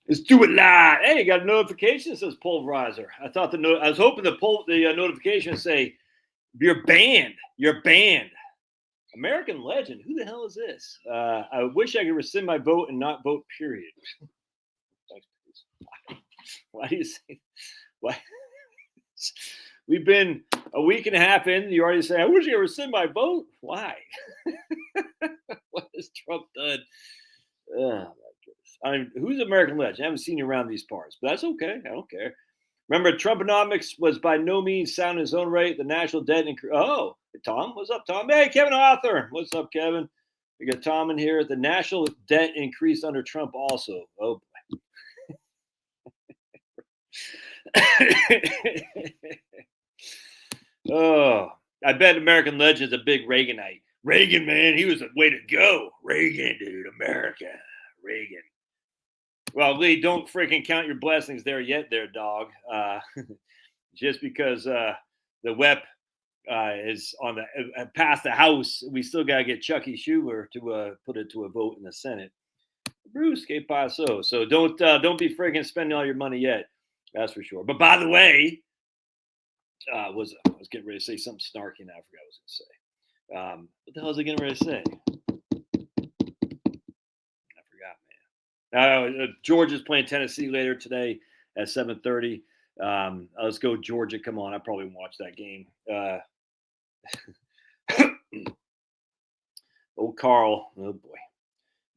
Let's do it live. Hey, you got a notification that says pulverizer. I thought I was hoping the notification would say you're banned. You're banned. American legend. Who the hell is this? I wish I could rescind my vote and not vote. Period. Why do you say? Why? We've been a week and a half in. You already say, I wish I could rescind my vote. Why? What has Trump done? Oh, my goodness. I mean, who's American legend? I haven't seen you around these parts, but that's okay. I don't care. Remember, Trumponomics was by no means sound in his own right. The national debt increase. Oh, Tom, what's up, Tom? Hey, Kevin Arthur, what's up, Kevin? We got Tom in here. The national debt increased under Trump also. Oh boy. Oh, I bet American Legend's a big Reaganite. Reagan, man, he was a way to go. Reagan, dude, America, Reagan. Well, Lee, don't freaking count your blessings there yet, there, dog. Just because the WEP is on the past the House, we still gotta get Chucky Schumer to put it to a vote in the Senate. Bruce, que paso? So don't be freaking spending all your money yet. That's for sure. But by the way, I was getting ready to say something snarky. Now I forgot what I was going to say. What the hell was I getting ready to say? I forgot, man. Georgia's playing Tennessee later today at 7:30. Let's go, Georgia. Come on. I probably won't watch that game. Old Carl. Oh, boy.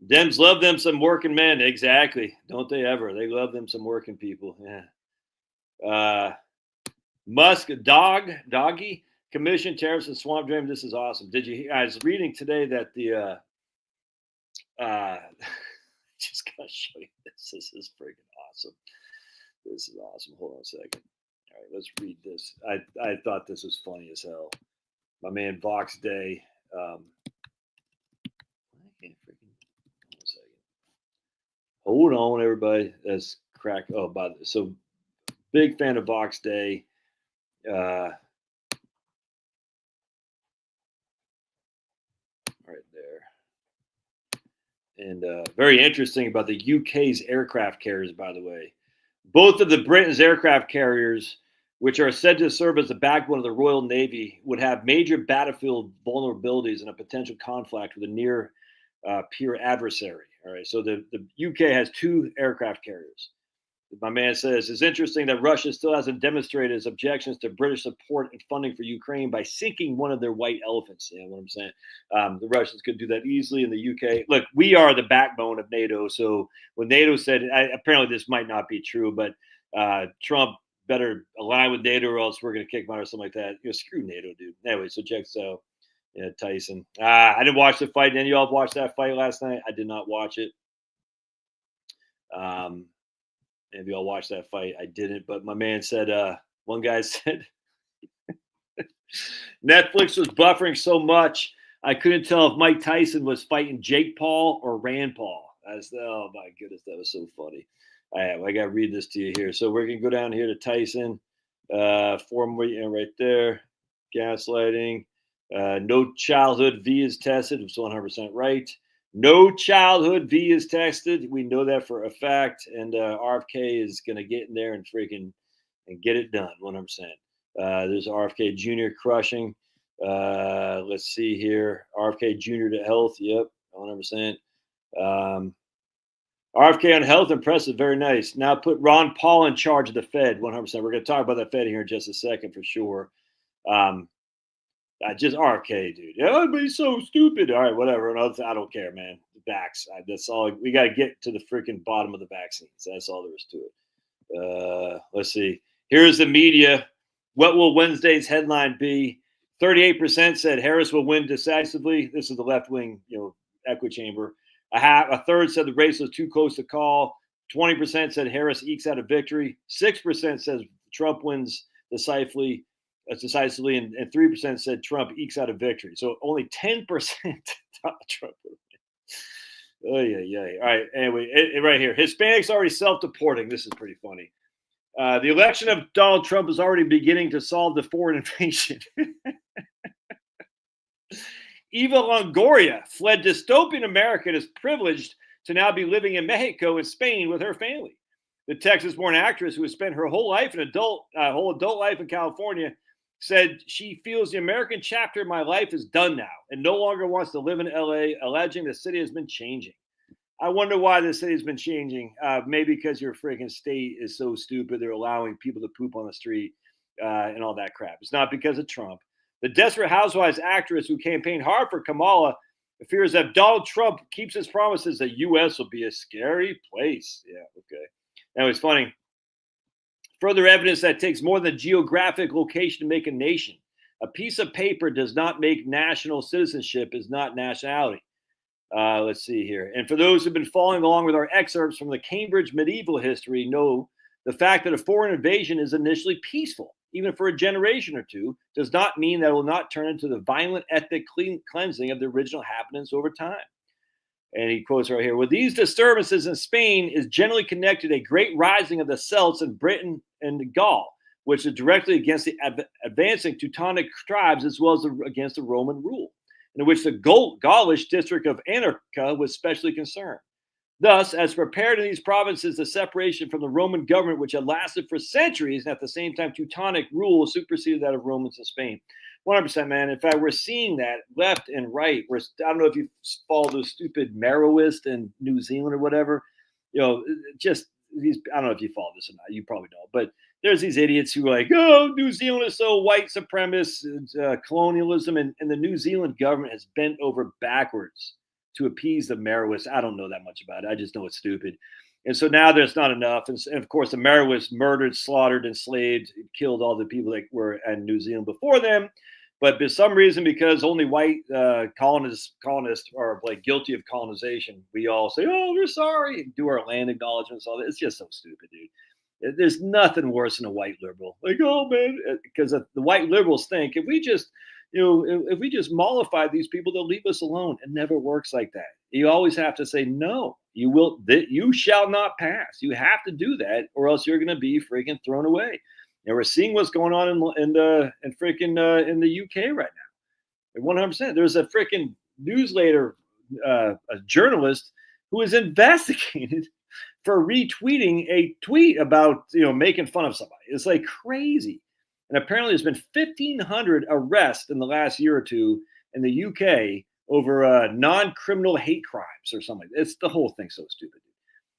Dems love them some working men. Exactly. Don't they ever? They love them some working people. Yeah. Musk, doggy, commission tariffs and swamp drain. This is awesome. Did you? I was reading today that the just gotta show you this. This is freaking awesome. This is awesome. Hold on a second. All right, let's read this. I thought this was funny as hell. My man Vox Day. I can't freaking. Hold on a second. Hold on, everybody. That's crack. Oh, so big fan of Vox Day. Right there. And very interesting about the UK's aircraft carriers, by the way. Both of the Britain's aircraft carriers, which are said to serve as the backbone of the Royal Navy, would have major battlefield vulnerabilities in a potential conflict with a near peer adversary. All right, so the UK has 2 aircraft carriers. My man says, it's interesting that Russia still hasn't demonstrated its objections to British support and funding for Ukraine by sinking one of their white elephants. You know what I'm saying? The Russians could do that easily in the UK. Look, we are the backbone of NATO. So when NATO said, apparently this might not be true, but Trump better align with NATO or else we're going to kick him out or something like that. Screw NATO, dude. Anyway, so check this out. Yeah, Tyson. I didn't watch the fight. Any of y'all watched that fight last night? I did not watch it. If y'all watched that fight, I didn't. But my man said, one guy said, Netflix was buffering so much, I couldn't tell if Mike Tyson was fighting Jake Paul or Rand Paul. Oh, my goodness, that was so funny. I got to read this to you here. So we're going to go down here to Tyson. Form right there. Gaslighting. No childhood V is tested. It's 100% right. No childhood V is tested. We know that for a fact. And RFK is going to get in there and freaking and get it done 100%. There's RFK Jr. crushing. Let's see here. RFK Jr. to health. Yep, 100%. RFK on health, impressive. Very nice. Now put Ron Paul in charge of the Fed 100%. We're going to talk about the Fed here in just a second for sure. Just RFK, dude. Yeah, but he's so stupid. All right, whatever. I don't care, man. The vax. That's all. We got to get to the freaking bottom of the vaccines. That's all there is to it. Let's see. Here's the media. What will Wednesday's headline be? 38% said Harris will win decisively. This is the left-wing, echo chamber. A third said the race was too close to call. 20% said Harris ekes out a victory. 6% says Trump wins decisively. And 3% said Trump ekes out a victory. So only 10% thought Trump would win. Oh, yeah. All right. Anyway, right here. Hispanics already self-deporting. This is pretty funny. The election of Donald Trump is already beginning to solve the foreign invasion. Eva Longoria fled dystopian America and is privileged to now be living in Mexico and Spain with her family. The Texas-born actress, who has spent her whole life whole adult life in California, said she feels the American chapter of my life is done now and no longer wants to live in LA, alleging the city has been changing. I wonder why the city's been changing. Maybe because your freaking state is so stupid they're allowing people to poop on the street and all that crap. It's not because of Trump. The Desperate Housewives actress who campaigned hard for Kamala fears that if Donald Trump keeps his promises, the U.S. will be a scary place. Yeah, okay. Now, it's funny. Further evidence that it takes more than geographic location to make a nation. A piece of paper does not make national citizenship, is not nationality. Let's see here. And for those who've been following along with our excerpts from the Cambridge medieval history, know the fact that a foreign invasion is initially peaceful, even for a generation or two, does not mean that it will not turn into the violent ethnic cleansing of the original inhabitants over time. And he quotes right here, with these disturbances in Spain is generally connected a great rising of the Celts in Britain and Gaul, which is directly against the advancing Teutonic tribes as well as against the Roman rule, in which the Gaulish district of Anarcha was especially concerned. Thus, as prepared in these provinces, the separation from the Roman government, which had lasted for centuries, and at the same time Teutonic rule superseded that of Romans in Spain. 100%, man. In fact, we're seeing that left and right. I don't know if you follow those stupid Maoists in New Zealand or whatever. Just these. I don't know if you follow this or not. You probably don't. But there's these idiots who are like, oh, New Zealand is so white supremacist, colonialism, and the New Zealand government has bent over backwards to appease the Maoists. I don't know that much about it. I just know it's stupid. And so now there's not enough. And of course, the Maoists murdered, slaughtered, enslaved, killed all the people that were in New Zealand before them. But for some reason, because only white colonists are like guilty of colonization, we all say, "Oh, we're sorry," do our land acknowledgments, all that. It's just so stupid, dude. There's nothing worse than a white liberal. Like, oh man, because the white liberals think if we just mollify these people, they'll leave us alone. It never works like that. You always have to say no. You shall not pass. You have to do that, or else you're going to be freaking thrown away. And we're seeing what's going on in the UK right now. 100%. There's a freaking newsletter, a journalist who is investigated for retweeting a tweet about making fun of somebody. It's like crazy. And apparently, there's been 1,500 arrests in the last year or two in the UK over non-criminal hate crimes or something. It's the whole thing so stupid.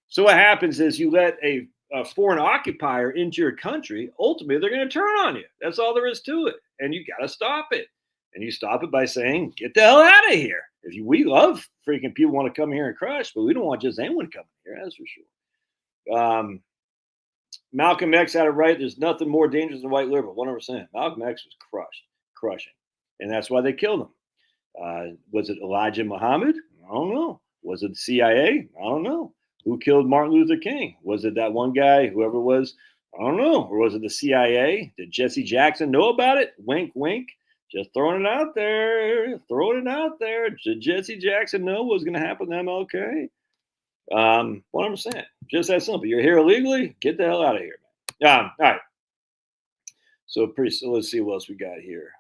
So what happens is you let a foreign occupier into your country, ultimately they're going to turn on you. That's all there is to it. And you got to stop it. And you stop it by saying, get the hell out of here. We love freaking people want to come here and crush, but we don't want just anyone coming here. That's for sure. Malcolm X had it right. There's nothing more dangerous than white liberal. 100%. Malcolm X was crushing. And that's why they killed him. Was it Elijah Muhammad? I don't know. Was it the CIA? I don't know. Who killed Martin Luther King? Was it that one guy, whoever it was? I don't know. Or was it the CIA? Did Jesse Jackson know about it? Wink, wink. Just throwing it out there. Did Jesse Jackson know what was going to happen to MLK? 100%. Just that simple. You're here illegally? Get the hell out of here, man. All right. So let's see what else we got here.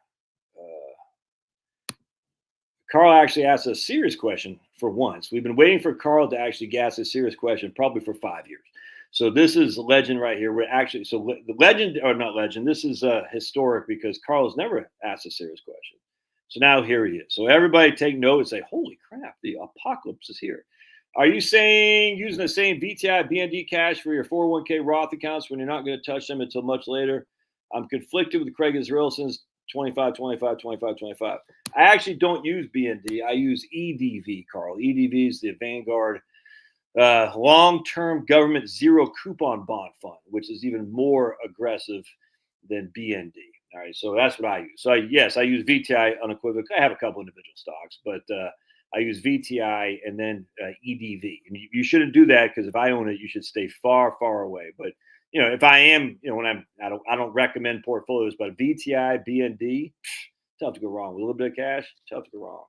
Carl actually asked a serious question for once. We've been waiting for Carl to actually ask a serious question probably for 5 years. So this is a legend right here. The legend, or not legend, this is historic because Carl has never asked a serious question. So now here he is. So everybody take note and say, holy crap, the apocalypse is here. Are you saying using the same VTI, BND cash for your 401k Roth accounts when you're not going to touch them until much later? I'm conflicted with Craig Israelson's 25. I actually don't use BND. I use EDV, Carl. EDV is the Vanguard long-term government zero coupon bond fund, which is even more aggressive than BND. All right, so that's what I use. So yes, I use VTI unequivocally. I have a couple individual stocks, but I use VTI and then EDV. And you shouldn't do that because if I own it, you should stay far, far away. But if I am, I don't recommend portfolios, but VTI, BND, tough to go wrong. With a little bit of cash, tough to go wrong.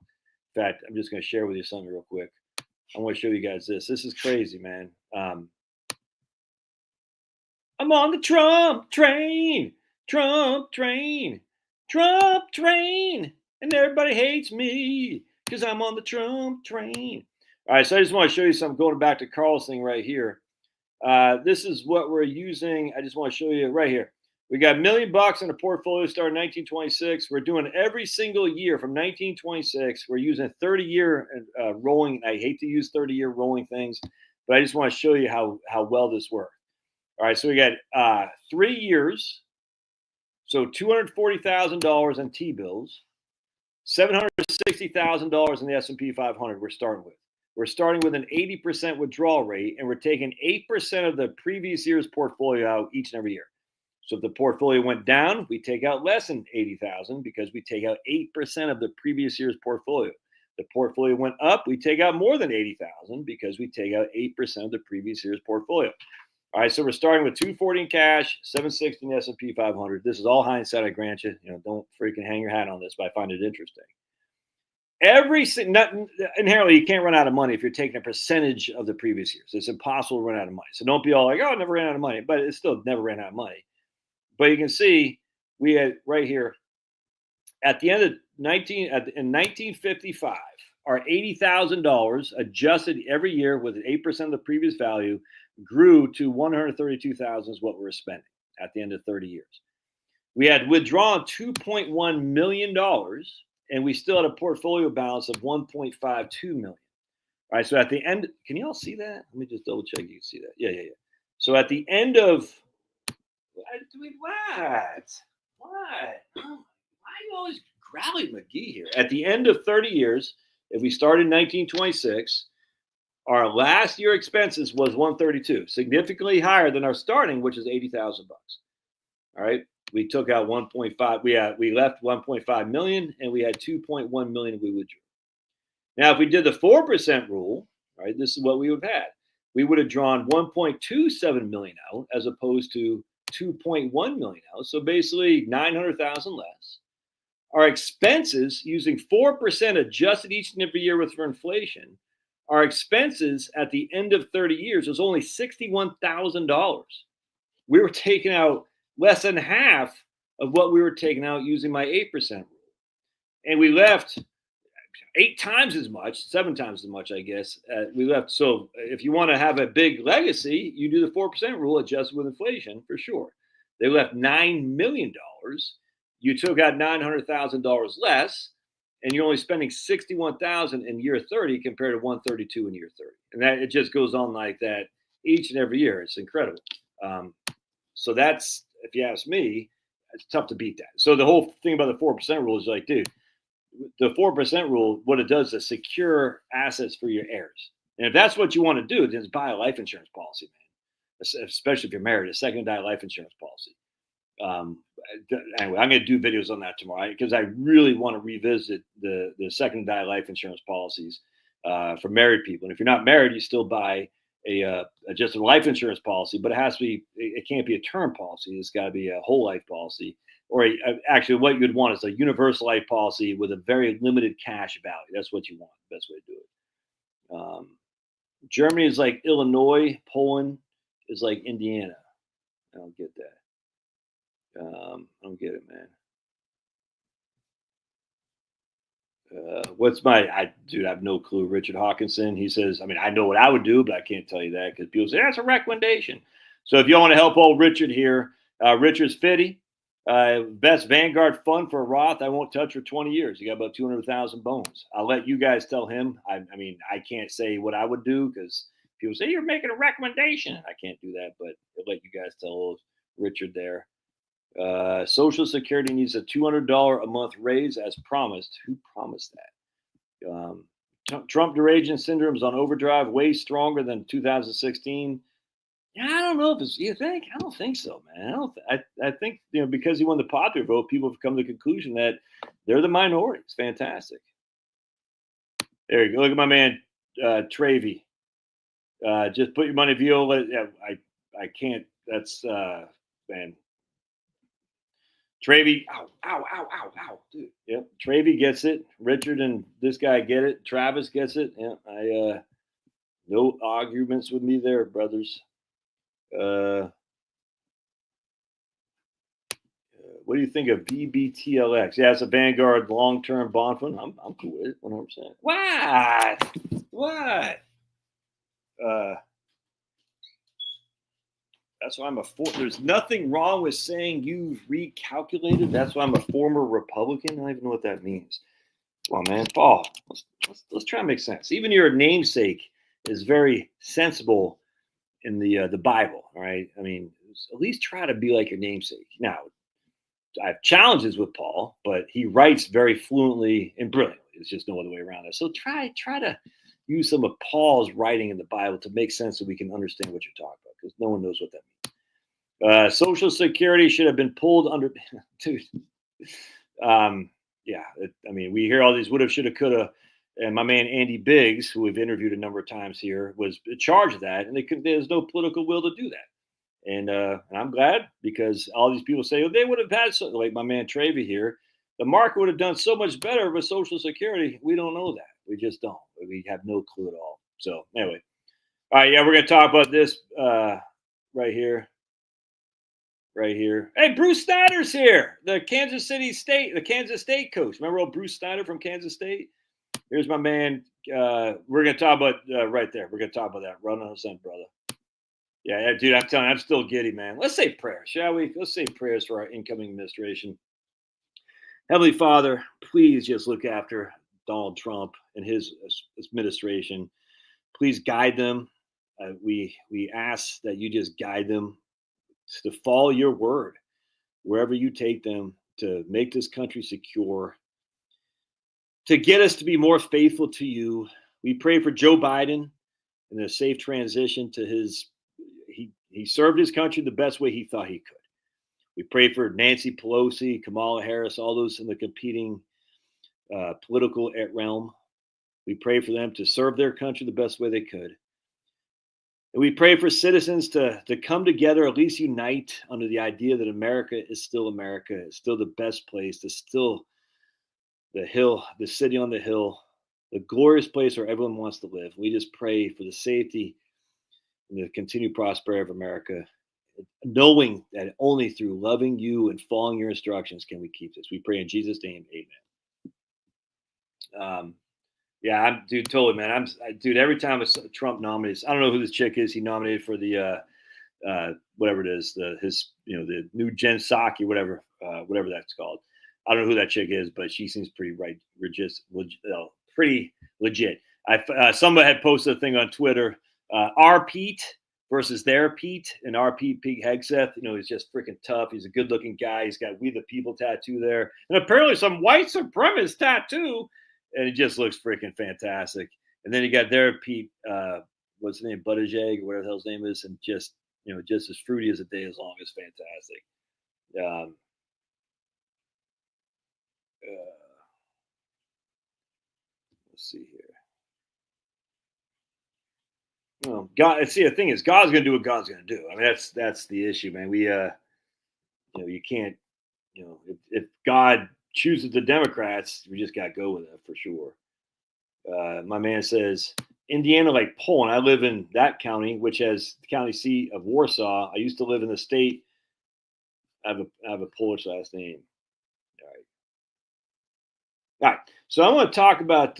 In fact, I'm just going to share with you something real quick. I want to show you guys this. This is crazy, man. I'm on the Trump train, and everybody hates me because I'm on the Trump train. All right, so I just want to show you something going back to Carl's thing right here. This is what we're using. I just want to show you right here. We got $1 million in a portfolio starting 1926. We're doing every single year from 1926. We're using 30-year rolling. I hate to use 30-year rolling things, but I just want to show you how well this works. All right, so we got 3 years. So $240,000 in T-bills, $760,000 in the S&P 500 we're starting with. We're starting with an 80% withdrawal rate, and we're taking 8% of the previous year's portfolio out each and every year. So if the portfolio went down, we take out less than 80,000 because we take out 8% of the previous year's portfolio. The portfolio went up, we take out more than 80,000 because we take out 8% of the previous year's portfolio. All right, so we're starting with 240 in cash, 760 in the S&P 500. This is all hindsight, I grant you. Don't freaking hang your hat on this, but I find it interesting. Inherently, you can't run out of money if you're taking a percentage of the previous years. It's impossible to run out of money. So don't be all like, oh, I never ran out of money, but it still never ran out of money. But you can see we had right here at the end of in 1955, our $80,000 adjusted every year with 8% of the previous value grew to $132,000 is what we were spending at the end of 30 years. We had withdrawn $2.1 million, and we still had a portfolio balance of $1.52 million. All right, so at the end, can you all see that? Let me just double check you can see that. Yeah. So at the end of, what? Why are you always growling McGee here? At the end of 30 years, if we started in 1926, our last year expenses was $132, significantly higher than our starting, which is $80,000. All right, we took out 1.5. We left 1.5 million, and we had 2.1 million we withdrew. Now, if we did the 4% rule, right, this is what we would have had. We would have drawn 1.27 million out as opposed to 2.1 million out. So basically 900,000 less. Our expenses using 4% adjusted each and every year with for inflation. Our expenses at the end of 30 years was only $61,000. We were taking out less than half of what we were taking out using my 8% rule. And we left 7 times as much, I guess. We left. So if you want to have a big legacy, you do the 4% rule adjusted with inflation for sure. They left $9 million. You took out $900,000 less, and you're only spending $61,000 in year 30 compared to $132 in year 30. And that it just goes on like that each and every year. It's incredible. So that's, if you ask me, it's tough to beat that. So the whole thing about the 4% rule is like, dude, the 4% rule, what it does is secure assets for your heirs. And if that's what you want to do, then buy a life insurance policy, man. Especially if you're married, a second die life insurance policy. Anyway, I'm going to do videos on that tomorrow because I really want to revisit the second die life insurance policies for married people. And if you're not married, you still buy just a life insurance policy, but it has to be, it can't be a term policy. It's got to be a whole life policy, or actually what you'd want is a universal life policy with a very limited cash value. That's what you want. Best way to do it. Germany is like Illinois. Poland is like Indiana. I don't get that. I don't get it, man. I have no clue. Richard Hawkinson, he says, I mean, I know what I would do, but I can't tell you that because people say that's a recommendation. So if you want to help old Richard here, Richard's Fitty, best Vanguard fund for a Roth I won't touch for 20 years. You got about 200,000 bones. I'll let you guys tell him. I mean, I can't say what I would do because people say you're making a recommendation. I can't do that, but I'll let you guys tell old Richard there. Social Security needs a $200 a month raise as promised. Who promised that? Trump derangement syndrome is on overdrive, way stronger than 2016. Yeah, I don't know if it's. You think? I don't think so, man. I think because he won the popular vote, people have come to the conclusion that they're the minority. It's fantastic. There you go. Look at my man Travy. Just put your money Viola. Yeah, I can't. That's man. Travy, ow, dude. Yep, Travy gets it. Richard and this guy get it. Travis gets it. Yeah, no arguments with me there, brothers. What do you think of BBTLX? Yeah, it's a Vanguard long-term bond fund. I'm cool with it, 100%. What? What? That's why I'm there's nothing wrong with saying you've recalculated. That's why I'm a former Republican. I don't even know what that means. Come on, man. Paul, let's try to make sense. Even your namesake is very sensible in the Bible, all right? I mean, at least try to be like your namesake. Now, I have challenges with Paul, but he writes very fluently and brilliantly. There's just no other way around it. So try to use some of Paul's writing in the Bible to make sense so we can understand what you're talking about, because no one knows what that means. Social Security should have been pulled under, dude. Yeah, I mean, we hear all these woulda, shoulda, coulda, and my man Andy Biggs, who we've interviewed a number of times here, was in charge of that, and there's no political will to do that. And I'm glad, because all these people say, oh, they would have had like my man Travi here. The market would have done so much better with Social Security. We don't know that. We just don't. We have no clue at all. So anyway, all right, yeah, we're gonna talk about this right here. Right here. Hey, Bruce Snyder's here. The Kansas State coach. Remember old Bruce Snyder from Kansas State? Here's my man. We're gonna talk about right there. We're gonna talk about that. Run on sent, brother. Yeah, dude. I'm telling you, I'm still giddy, man. Let's say prayers, shall we? Let's say prayers for our incoming administration. Heavenly Father, please just look after Donald Trump and his administration. Please guide them. We ask that you just guide them to follow your word wherever you take them, to make this country secure, to get us to be more faithful to you. We pray for Joe Biden and a safe transition to he served his country the best way he thought he could. We pray for Nancy Pelosi, Kamala Harris, all those in the competing political realm. We pray for them to serve their country the best way they could. And we pray for citizens to come together, at least unite under the idea that America is still America. It's still the best place. It's still the hill, the city on the hill, the glorious place where everyone wants to live. We just pray for the safety and the continued prosperity of America, knowing that only through loving you and following your instructions can we keep this. We pray in Jesus' name, amen. Yeah, dude, totally, man. Dude, every time Trump nominates, I don't know who this chick is. He nominated for the whatever it is, the new Jen Psaki, whatever that's called. I don't know who that chick is, but she seems pretty pretty legit. Somebody had posted a thing on Twitter, our Pete versus their Pete, and our Pete Hegseth. He's just freaking tough. He's a good-looking guy. He's got "We the People" tattoo there, and apparently some white supremacist tattoo. And it just looks freaking fantastic. And then you got their Pete, what's his name, Buttigieg, or whatever the hell his name is, and just as fruity as a day as long. Is fantastic. Let's see here. Well, God, see, the thing is, God's going to do what God's going to do. I mean, that's the issue, man. We, you can't, if God chooses the Democrats, we just got to go with it for sure. My man says, Indiana, like Poland. I live in that county, which has the county seat of Warsaw. I used to live in the state. I have a Polish last name. All right. So I want to talk about,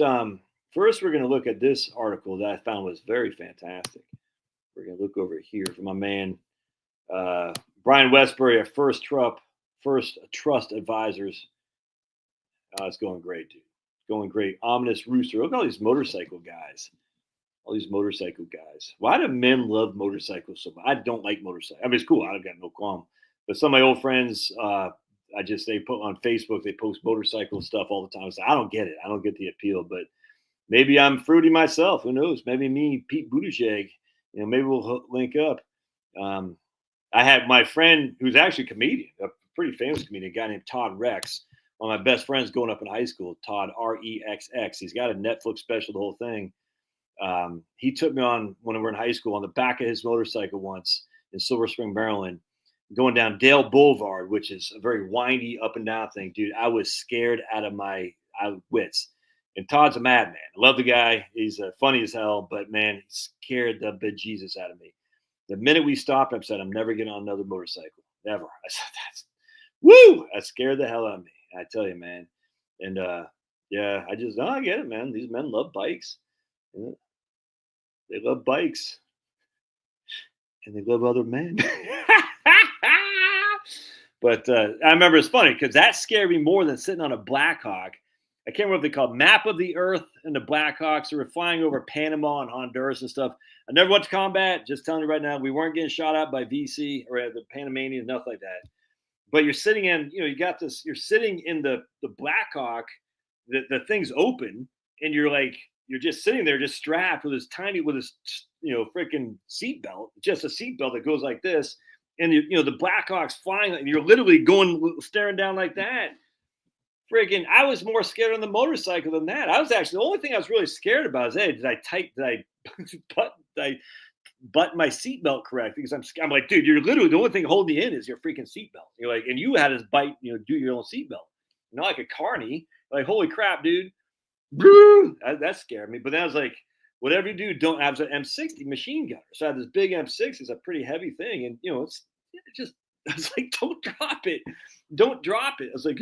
first we're going to look at this article that I found was very fantastic. We're going to look over here for my man, Brian Westbury, of First Trust Advisors. It's going great, dude. Going great. Ominous Rooster. Look at all these motorcycle guys. Why do men love motorcycles so much? I don't like motorcycles. I mean, it's cool. I've got no qualm. But some of my old friends, they put on Facebook, they post motorcycle stuff all the time. So I don't get it. I don't get the appeal. But maybe I'm fruity myself. Who knows? Maybe me, Pete Buttigieg, maybe we'll link up. I had my friend who's actually a comedian, a pretty famous comedian, a guy named Todd Rex. One of my best friends growing up in high school, Todd, Rexx. He's got a Netflix special, the whole thing. He took me on when we were in high school on the back of his motorcycle once in Silver Spring, Maryland, going down Dale Boulevard, which is a very windy up and down thing. Dude, I was scared out of my wits. And Todd's a madman. I love the guy. He's funny as hell, but man, he scared the bejesus out of me. The minute we stopped, I said, I'm never getting on another motorcycle. Never. I said, that scared the hell out of me. I tell you, man. And I get it, man. These men love bikes. Yeah. They love bikes and they love other men. But I remember it's funny because that scared me more than sitting on a Black Hawk. I can't remember what they called Map of the Earth and the Black Hawks. They were flying over Panama and Honduras and stuff. I never went to combat. Just telling you right now, we weren't getting shot at by VC or the Panamanians, nothing like that. But you're sitting in, you got this, you're sitting in the Black Hawk, the thing's open, and you're just sitting there, just strapped with this freaking seatbelt, just a seatbelt that goes like this. And the Black Hawk's flying, and you're literally staring down like that. Friggin', I was more scared on the motorcycle than that. I was actually the only thing I was really scared about is, hey, did I button my seatbelt correct? Because I'm like, dude, you're literally the only thing holding you in is your freaking seatbelt. You're like, and you had to do your own seatbelt, not like a carny. Like, holy crap, dude, that scared me. But then I was like, whatever you do, don't have an M60 machine gunner. So I had this big M6, it's a pretty heavy thing, and it's just. I was like, don't drop it. Don't drop it. I was like,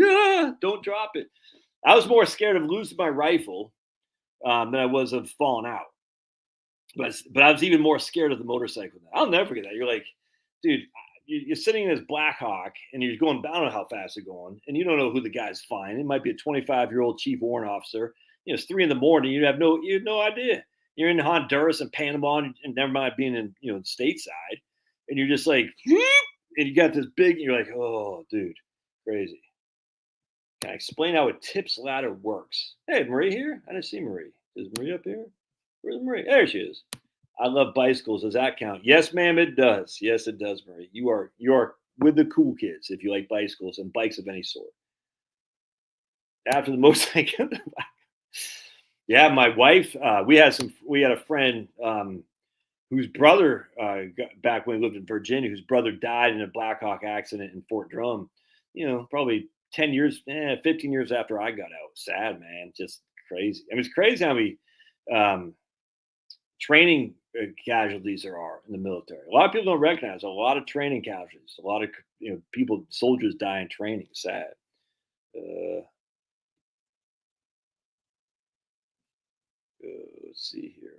don't drop it. I was more scared of losing my rifle than I was of falling out. But I was even more scared of the motorcycle. I'll never forget that. You're like, dude, you're sitting in this Black Hawk and you're going, I don't know how fast you're going. And you don't know who the guy's flying. It might be a 25-year-old chief warrant officer. It's 3 a.m. You have no idea. You're in Honduras and Panama and never mind being in, stateside. And you're just like, and you got this big, and you're like, oh, dude, crazy. Can I explain how a tips ladder works? Hey, Marie here? I didn't see Marie. Is Marie up here? Where's Marie? There she is. I love bicycles. Does that count? Yes, ma'am, it does. Yes, it does, Marie. You are with the cool kids if you like bicycles and bikes of any sort. After the motorcycle. Yeah, my wife, we had a friend whose brother, back when he lived in Virginia, whose brother died in a Black Hawk accident in Fort Drum, probably 10 years, 15 years after I got out. Sad, man. Just crazy. I mean, it's crazy how many training casualties there are in the military. A lot of people don't recognize a lot of training casualties. A lot of, soldiers die in training. Sad. Let's see here.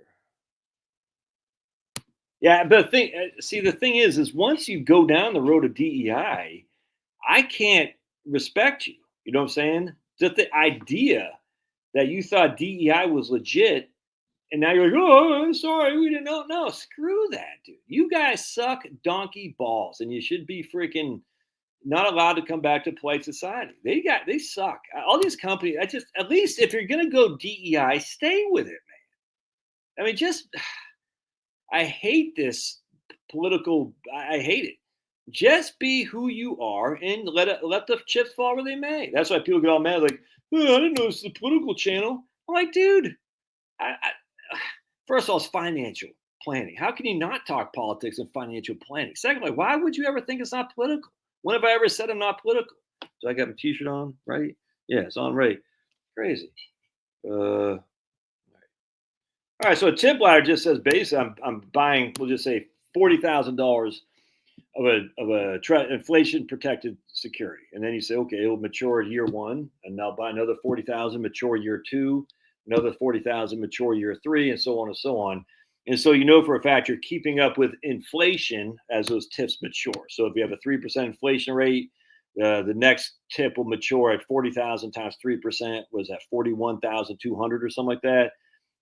Yeah, but the thing is once you go down the road of DEI, I can't respect you. You know what I'm saying? Just the idea that you thought DEI was legit, and now you're like, oh, sorry, we didn't know. No, screw that, dude. You guys suck donkey balls, and you should be freaking not allowed to come back to polite society. They suck. All these companies, at least if you're gonna go DEI, stay with it, man. I mean, I hate this political. I hate it. Just be who you are and let the chips fall where they may. That's why people get all mad, like, oh, I didn't know it's the political channel. I'm like, dude, first of all, it's financial planning. How can you not talk politics and financial planning? Secondly, why would you ever think it's not political? When have I ever said I'm not political? Do I got my t-shirt on, right? Yeah, it's on right. Crazy. All right, so a tip ladder just says basically I'm buying, we'll just say $40,000 of a inflation protected security, and then you say, okay, it'll mature year 1, and I'll buy another 40,000, mature year 2, another 40,000, mature year 3, and so on and so on. And so for a fact you're keeping up with inflation as those tips mature. So if you have a 3% inflation rate, the next tip will mature at 40,000 times 3% was at 41,200 or something like that.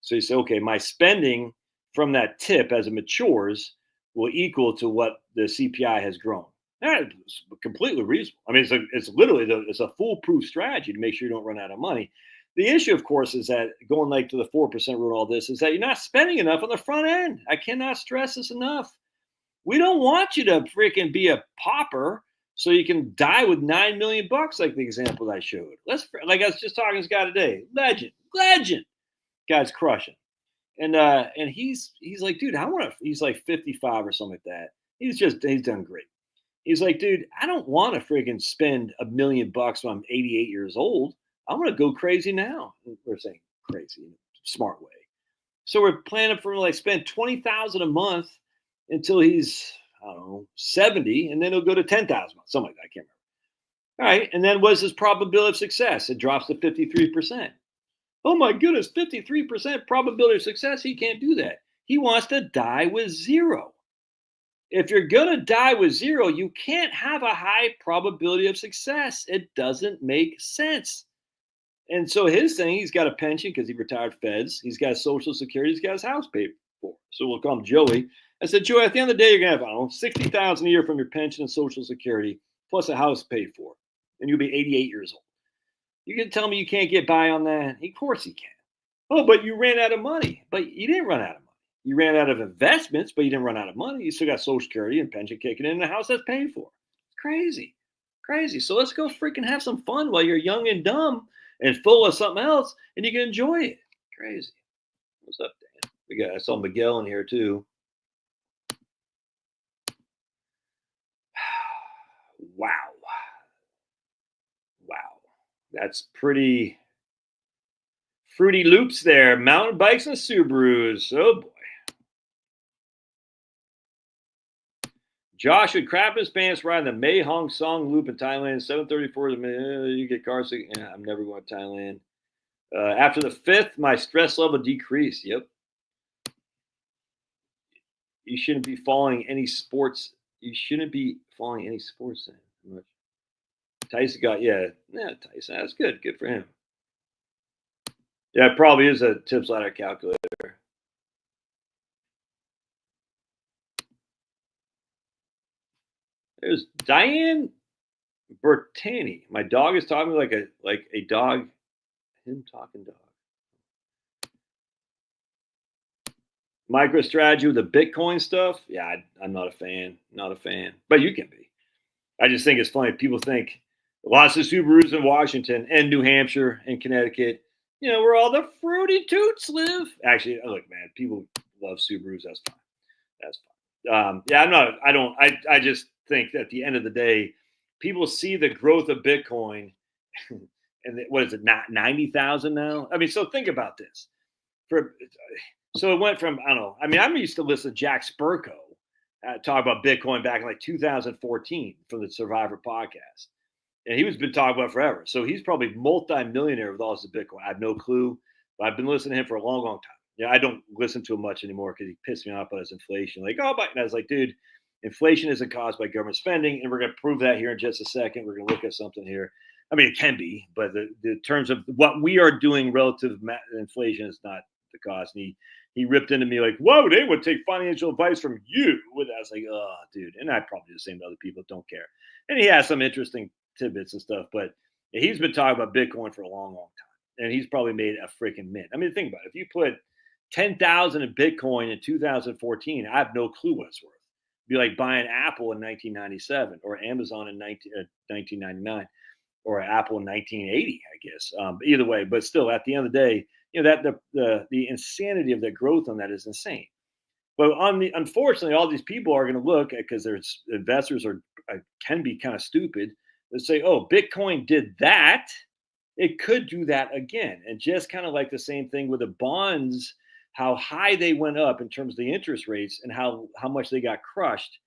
So you say, okay, my spending from that tip as it matures will equal to what the CPI has grown. That's completely reasonable. I mean, it's literally it's a foolproof strategy to make sure you don't run out of money. The issue, of course, is that going to the 4% rule, all this is that you're not spending enough on the front end. I cannot stress this enough. We don't want you to freaking be a pauper so you can die with $9 million, like the example I showed. Like I was just talking to this guy today, legend, guy's crushing, and he's like, dude, he's like 55 or something like that. He's done great. He's like, dude, I don't want to freaking spend $1 million when I'm 88 years old. I'm going to go crazy now. We're saying crazy in a smart way. So we're planning for spend $20,000 a month until he's, I don't know, 70, and then he'll go to $10,000 a month, something like that. I can't remember. All right. And then what's his probability of success? It drops to 53%. Oh my goodness, 53% probability of success. He can't do that. He wants to die with zero. If you're going to die with zero, you can't have a high probability of success. It doesn't make sense. And so his thing, he's got a pension because he retired feds. He's got Social Security. He's got his house paid for. So we'll call him Joey. I said, Joey, at the end of the day, you're going to have, I don't know, $60,000 a year from your pension and Social Security, plus a house paid for. And you'll be 88 years old. You can tell me you can't get by on that? Of course he can. Oh, but you ran out of money. But you didn't run out of money. You ran out of investments, but you didn't run out of money. You still got Social Security and pension kicking in and a house that's paid for. It's crazy. Crazy. So let's go freaking have some fun while you're young and dumb and full of something else, and you can enjoy it. Crazy. What's up, Dan? I saw Miguel in here too. Wow. That's pretty fruity loops there. Mountain bikes and Subarus. Oh boy. Josh would crap his pants riding the Mae Hong Song loop in Thailand. 734. You get car sick. Yeah, I'm never going to Thailand. After the 5th, my stress level decreased. Yep. You shouldn't be following any sports. Then. Tyson got, Tyson. That's good. Good for him. Yeah, it probably is a tips ladder calculator. There's Diane Bertani. My dog is talking like a dog. Him talking dog. MicroStrategy with the Bitcoin stuff. Yeah, I'm not a fan. Not a fan. But you can be. I just think it's funny. People think lots of Subarus in Washington and New Hampshire and Connecticut, where all the fruity toots live. Actually, look, man, people love Subarus. That's fine. That's fine. I just think at the end of the day, people see the growth of Bitcoin and what is it, not 90,000 now? I mean, so think about this. So it went from, I don't know. I mean, I'm used to listen to Jack Spurko talk about Bitcoin back in like 2014 from the Survivor podcast. And he's been talking about it forever. So he's probably multi-millionaire with all this Bitcoin. I have no clue, but I've been listening to him for a long, long time. Yeah, I don't listen to him much anymore because he pissed me off about his inflation. Like, and I was like, dude, inflation isn't caused by government spending, and we're going to prove that here in just a second. We're going to look at something here. I mean, it can be, but the terms of what we are doing relative to inflation is not the cause. And he ripped into me like, whoa, they would take financial advice from you. I was like, oh, dude. And I probably do the same to other people that don't care. And he has some interesting tidbits and stuff, but he's been talking about Bitcoin for a long, long time. And he's probably made a freaking mint. I mean, think about it. If you put 10,000 in Bitcoin in 2014, I have no clue what it's worth. It'd be like buying Apple in 1997 or Amazon in 1999 or Apple in 1980, I guess. Either way, but still, at the end of the day, that the insanity of the growth on that is insane. But unfortunately, all these people are going to look at, because there's investors can be kind of stupid, and say, oh, Bitcoin did that. It could do that again. And just kind of like the same thing with the bonds, how high they went up in terms of the interest rates and how much they got crushed.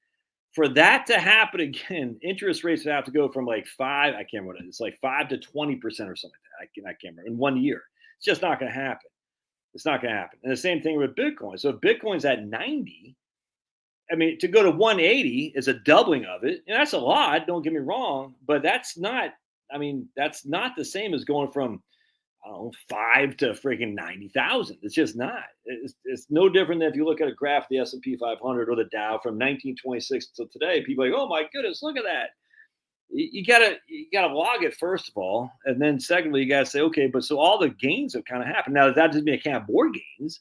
For that to happen again, interest rates would have to go from like 5, I can't remember what it is, it's like 5 to 20% or something like that. I can't remember, in 1 year. It's just not going to happen. It's not going to happen. And the same thing with Bitcoin. So if Bitcoin's at 90, I mean, to go to 180 is a doubling of it. And that's a lot, don't get me wrong, but that's not the same as going from, I don't know, 5 to freaking 90,000. It's just not. It's no different than if you look at a graph of the S&P 500 or the Dow from 1926 to today. People are like, oh my goodness, look at that. You gotta log it, first of all, and then secondly, you gotta say, okay, but so all the gains have kind of happened. Now that doesn't mean it can't have more gains,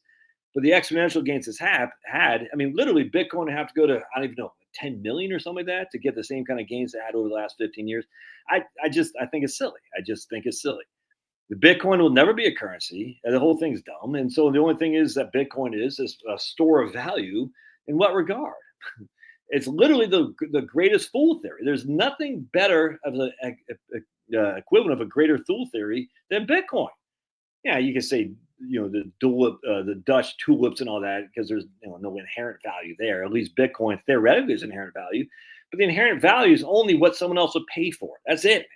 but the exponential gains it's had. I mean, literally, Bitcoin would have to go to, I don't even know, 10 million or something like that to get the same kind of gains it had over the last 15 years. I think it's silly. I just think it's silly. The Bitcoin will never be a currency. And the whole thing's dumb. And so the only thing is that Bitcoin is a store of value. In what regard? It's literally the greatest fool theory. There's nothing better of the equivalent of a greater fool theory than Bitcoin. Yeah, you can say, the Dutch tulips and all that, because there's no inherent value there. At least Bitcoin theoretically is inherent value, but the inherent value is only what someone else would pay for. That's it.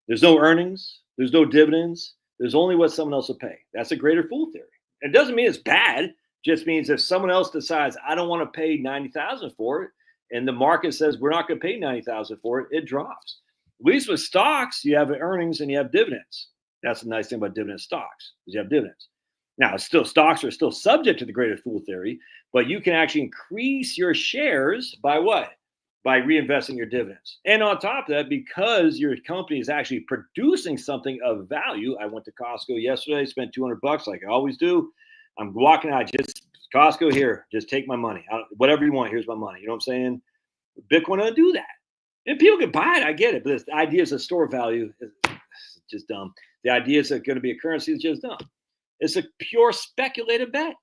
There's no earnings. There's no dividends. There's only what someone else will pay. That's a greater fool theory. It doesn't mean it's bad. It just means if someone else decides I don't want to pay $90,000 for it, and the market says we're not going to pay $90,000 for it, it drops. At least with stocks, you have earnings and you have dividends. That's the nice thing about dividend stocks, is you have dividends. Now, stocks are still subject to the greater fool theory, but you can actually increase your shares by what? By reinvesting your dividends. And on top of that, because your company is actually producing something of value. I went to Costco yesterday, spent $200 like I always do. I'm walking out, just Costco here, just take my money. Whatever you want, here's my money. You know what I'm saying? Bitcoin doesn't do that. And people can buy it, I get it, but the idea is a store value is just dumb. The idea is going to be a currency is just dumb. It's a pure speculative bet.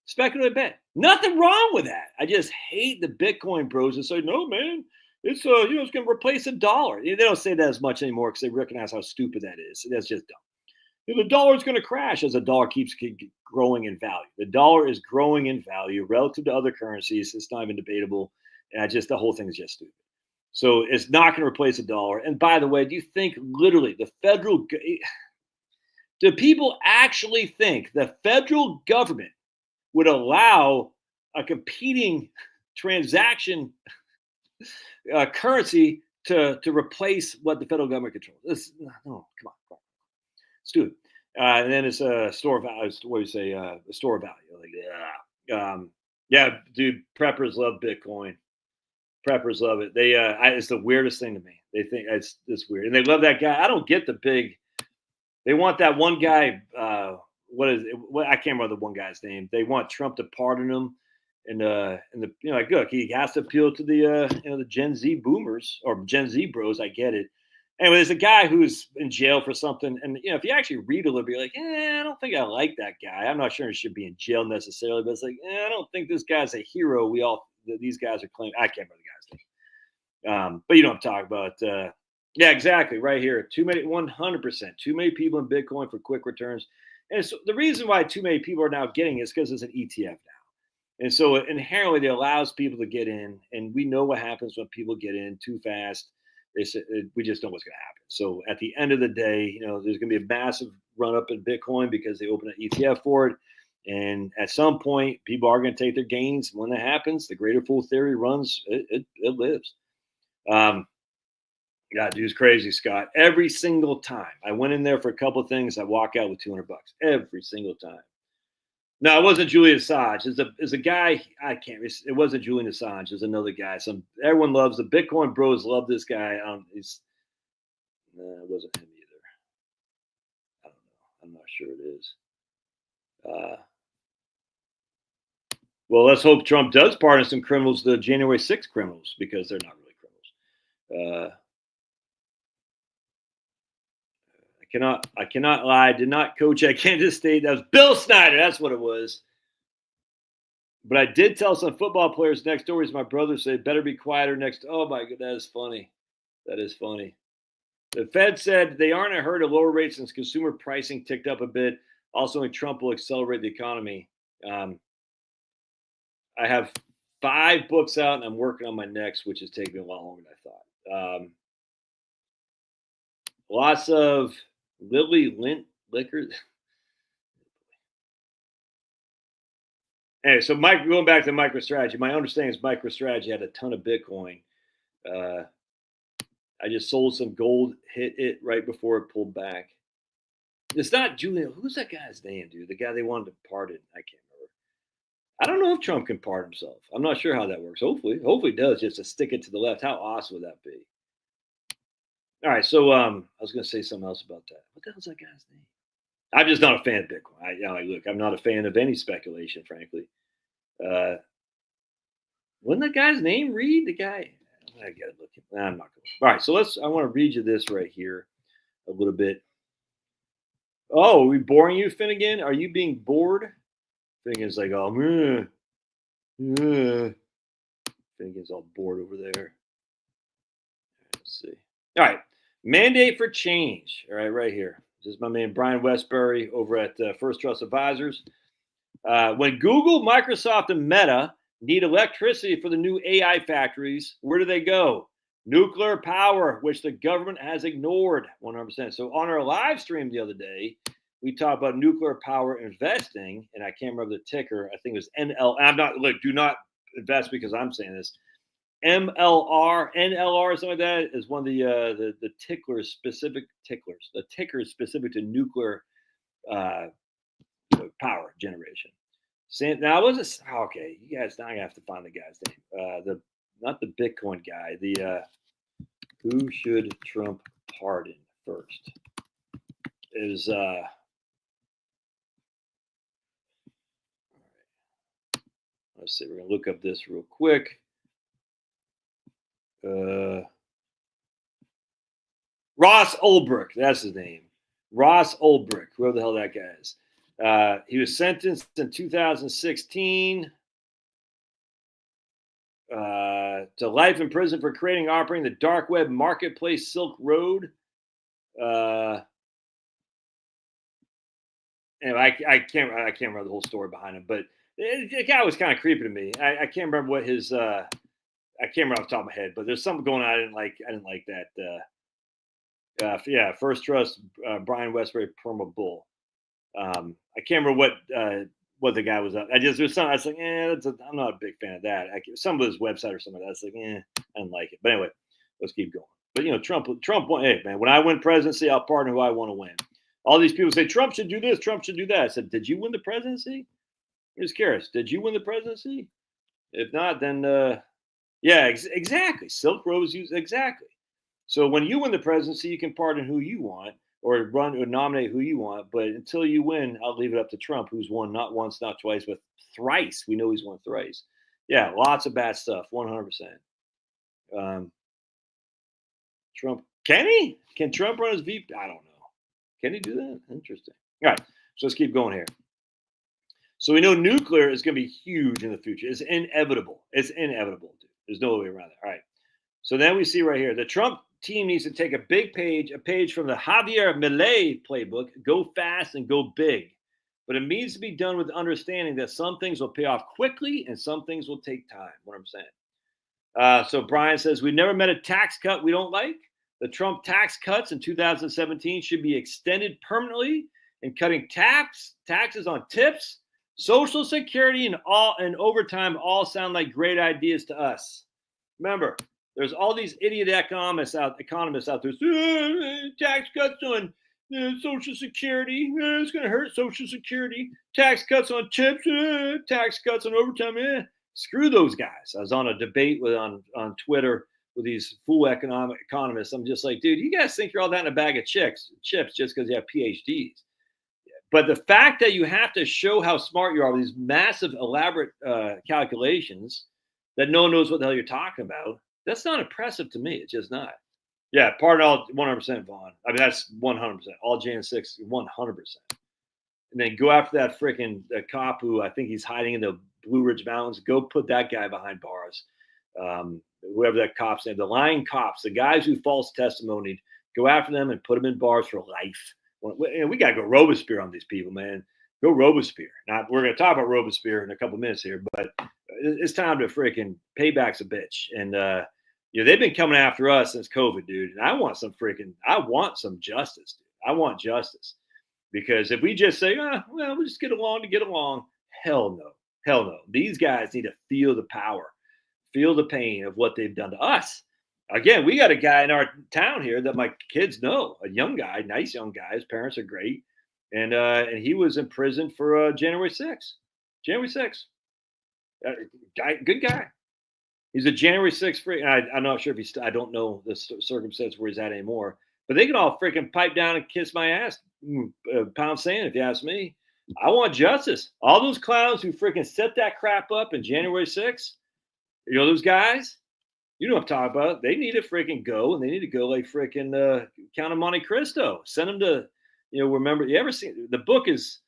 Speculative bet. Nothing wrong with that. I just hate the Bitcoin bros that say, no, man, it's it's going to replace $1. They don't say that as much anymore because they recognize how stupid that is. That's just dumb. The dollar is going to crash as the dollar keeps growing in value. The dollar is growing in value relative to other currencies. It's not even debatable. And the whole thing is just stupid. So it's not going to replace $1. And by the way, do you think literally do people actually think the federal government would allow a competing transaction currency to replace what the federal government controls? No, come on. Stupid. And then it's a store value. What do you say? A store value. Like, yeah, dude, preppers love Bitcoin. Preppers love it. It's the weirdest thing to me. They think it's weird. And they love that guy. I don't get the big, they want that one guy. I can't remember the one guy's name. They want Trump to pardon him. And like, look, he has to appeal to the Gen Z boomers or Gen Z bros. I get it. Anyway, there's a guy who's in jail for something. And, if you actually read a little bit, you're like, I don't think I like that guy. I'm not sure he should be in jail necessarily, but it's like, I don't think this guy's a hero. These guys are claiming. I can't remember the guy's name. But you know what I'm talking about. Yeah, exactly. Right here. 100%. Too many people in Bitcoin for quick returns. And so the reason why too many people are now getting it is because it's an ETF now. And so inherently it allows people to get in. And we know what happens when people get in too fast. We just know what's going to happen. So at the end of the day, there's going to be a massive run up in Bitcoin because they open an ETF for it. And at some point, people are going to take their gains. When that happens, the greater fool theory runs. It lives. Yeah, dude's crazy, Scott. Every single time I went in there for a couple of things, I walk out with $200 every single time. No, it wasn't Julian Assange. It's a guy. It wasn't Julian Assange. It's another guy. Everyone loves the Bitcoin bros. Love this guy. It wasn't him either. I don't know. I'm not sure it is. Well, let's hope Trump does pardon some criminals, the January 6th criminals, because they're not really criminals. I cannot lie. I did not coach at Kansas State. That was Bill Snyder. That's what it was. But I did tell some football players next door, as my brother said, better be quieter next. Oh, my God, that is funny. That is funny. The Fed said they aren't in a hurry to lower rates since consumer pricing ticked up a bit. Also, Trump will accelerate the economy. I have 5 books out, and I'm working on my next, which is taking a lot longer than I thought. Lots of Lily Lint liquor. Anyway, so going back to MicroStrategy, my understanding is MicroStrategy had a ton of Bitcoin. I just sold some gold, hit it right before it pulled back. It's not Julian. Who's that guy's name, dude? The guy they wanted to pardon. I can't remember. I don't know if Trump can pardon himself. I'm not sure how that works. Hopefully it does, just to stick it to the left. How awesome would that be? All right, so I was going to say something else about that. What the hell's that guy's name? I'm just not a fan of Bitcoin. Look, I'm not a fan of any speculation, frankly. Wouldn't that guy's name read? The guy, I got to look. I'm not going to. All right, so I want to read you this right here a little bit. Oh, are we boring you, Finnegan? Are you being bored? Finnegan's like, oh, Finnegan's all bored over there. Let's see. All right. Mandate for change. All right here. This is my man Brian Westbury over at First Trust Advisors. When Google, Microsoft, and Meta need electricity for the new AI factories, where do they go? Nuclear power, which the government has ignored 100%. So on our live stream the other day, we talk about nuclear power investing, and I can't remember the ticker. I think it was NL. I'm not look. Do not invest because I'm saying this. MLR, NLR, something like that is one of the ticklers specific ticklers. The ticker is specific to nuclear power generation. Now, was it okay? You guys, now I have to find the guy's name. Not the Bitcoin guy. The who should Trump pardon first? Is let's see. We're gonna look up this real quick. Ross Ulbricht, that's his name. Ross Ulbricht, whoever the hell that guy is. He was sentenced in 2016 to life in prison for creating and operating the dark web marketplace Silk Road. And I can't remember the whole story behind him, but the guy was kind of creepy to me. I can't remember what his I can't remember off the top of my head, but there's something going on. I didn't like that. Yeah, First Trust, Brian Westbury, Perma Bull. I can't remember what the guy was up. There's something I was like, I'm not a big fan of that. Some of his website or something. I was like, I didn't like it. But anyway, let's keep going. But Trump won. Hey man, when I win presidency, I'll pardon who I want to win. All these people say Trump should do this, Trump should do that. I said, did you win the presidency? I'm just curious. Did you win the presidency? If not, then yeah, exactly. Silk Road was used exactly. So when you win the presidency, you can pardon who you want or run or nominate who you want. But until you win, I'll leave it up to Trump, who's won not once, not twice, but thrice. We know he's won thrice. Yeah, lots of bad stuff, 100%. Trump, can he? Can Trump run his VP? I don't know. Can he do that? Interesting. All right, so let's keep going here. So we know nuclear is going to be huge in the future. It's inevitable. It's inevitable, dude. There's no way around it. All right. So then we see right here, the Trump team needs to take a page from the Javier Milei playbook, go fast and go big. But it needs to be done with the understanding that some things will pay off quickly and some things will take time, what I'm saying. So Brian says, we never met a tax cut we don't like. The Trump tax cuts in 2017 should be extended permanently, and cutting taxes on tips, Social Security, and overtime all sound like great ideas to us. Remember, there's all these idiot economists out there. Tax cuts on Social Security. It's going to hurt Social Security. Tax cuts on tips. Tax cuts on overtime. Screw those guys. I was on a debate on Twitter with these fool economists. I'm just like, dude, you guys think you're all that in a bag of chips just because you have PhDs. But the fact that you have to show how smart you are with these massive, elaborate calculations that no one knows what the hell you're talking about, that's not impressive to me. It's just not. Yeah, pardon all 100%, Vaughn. I mean, that's 100%. All Jan 6, 100%. And then go after that freaking cop who I think he's hiding in the Blue Ridge Mountains. Go put that guy behind bars. Whoever that cop's name, the lying cops, the guys who false testimonied, go after them and put them in bars for life. We got to go Robespierre on these people, man. Go Robespierre. Now, we're going to talk about Robespierre in a couple minutes here, but it's time to freaking payback's a bitch. And, they've been coming after us since COVID, dude. And I want some justice, dude. I want justice. Because if we just say, we'll just get along to get along, hell no. Hell no. These guys need to feel the power, feel the pain of what they've done to us. Again, we got a guy in our town here that my kids know, a young guy, nice young guy. His parents are great. And he was in prison for January 6th. January 6th. Good guy. He's a January 6th free. I'm not sure if I don't know the circumstance where he's at anymore. But they can all freaking pipe down and kiss my ass, pound sand, if you ask me. I want justice. All those clowns who freaking set that crap up in January 6th, those guys, you know what I'm talking about. They need to freaking go, and they need to go like freaking Count of Monte Cristo. Send them to, remember, you ever seen, the book is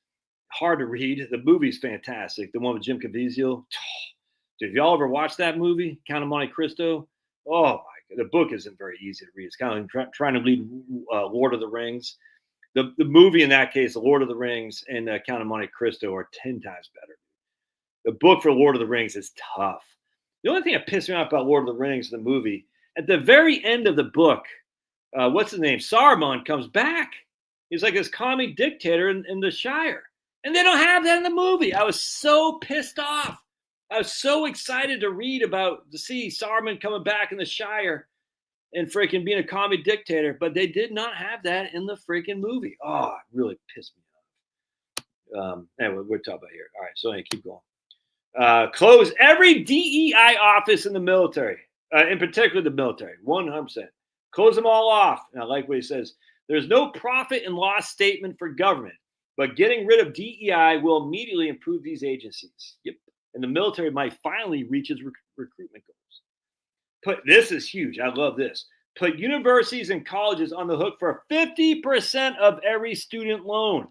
hard to read. The movie's fantastic. The one with Jim Caviezel. Dude, have y'all ever watched that movie, Count of Monte Cristo? Oh, my God. The book isn't very easy to read. It's kind of trying to read Lord of the Rings. The movie in that case, The Lord of the Rings and Count of Monte Cristo are 10 times better. The book for Lord of the Rings is tough. The only thing that pissed me off about Lord of the Rings, the movie, at the very end of the book, what's his name? Saruman comes back. He's like this commie dictator in the Shire. And they don't have that in the movie. I was so pissed off. I was so excited to see Saruman coming back in the Shire and freaking being a commie dictator, but they did not have that in the freaking movie. Oh, it really pissed me off. Anyway, we're talking about here. All right, so anyway, keep going. Close every DEI office in the military, in particular the military, 100%. Close them all off. And I like what he says. There's no profit and loss statement for government, but getting rid of DEI will immediately improve these agencies. Yep. And the military might finally reach its recruitment goals. This is huge. I love this. Put universities and colleges on the hook for 50% of every student loan.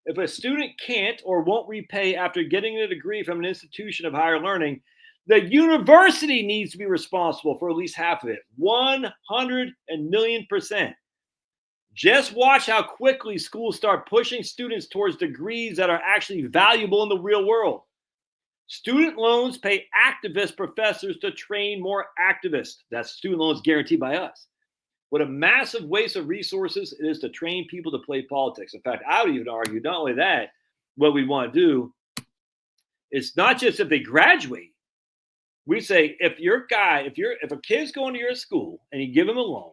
If a student can't or won't repay after getting a degree from an institution of higher learning, the university needs to be responsible for at least half of it. 100,000,000%. Just watch how quickly schools start pushing students towards degrees that are actually valuable in the real world. Student loans pay activist professors to train more activists. That's student loans guaranteed by us. What a massive waste of resources it is to train people to play politics. In fact, I would even argue not only that, what we want to do is not just if they graduate. We say if a kid's going to your school and you give him a loan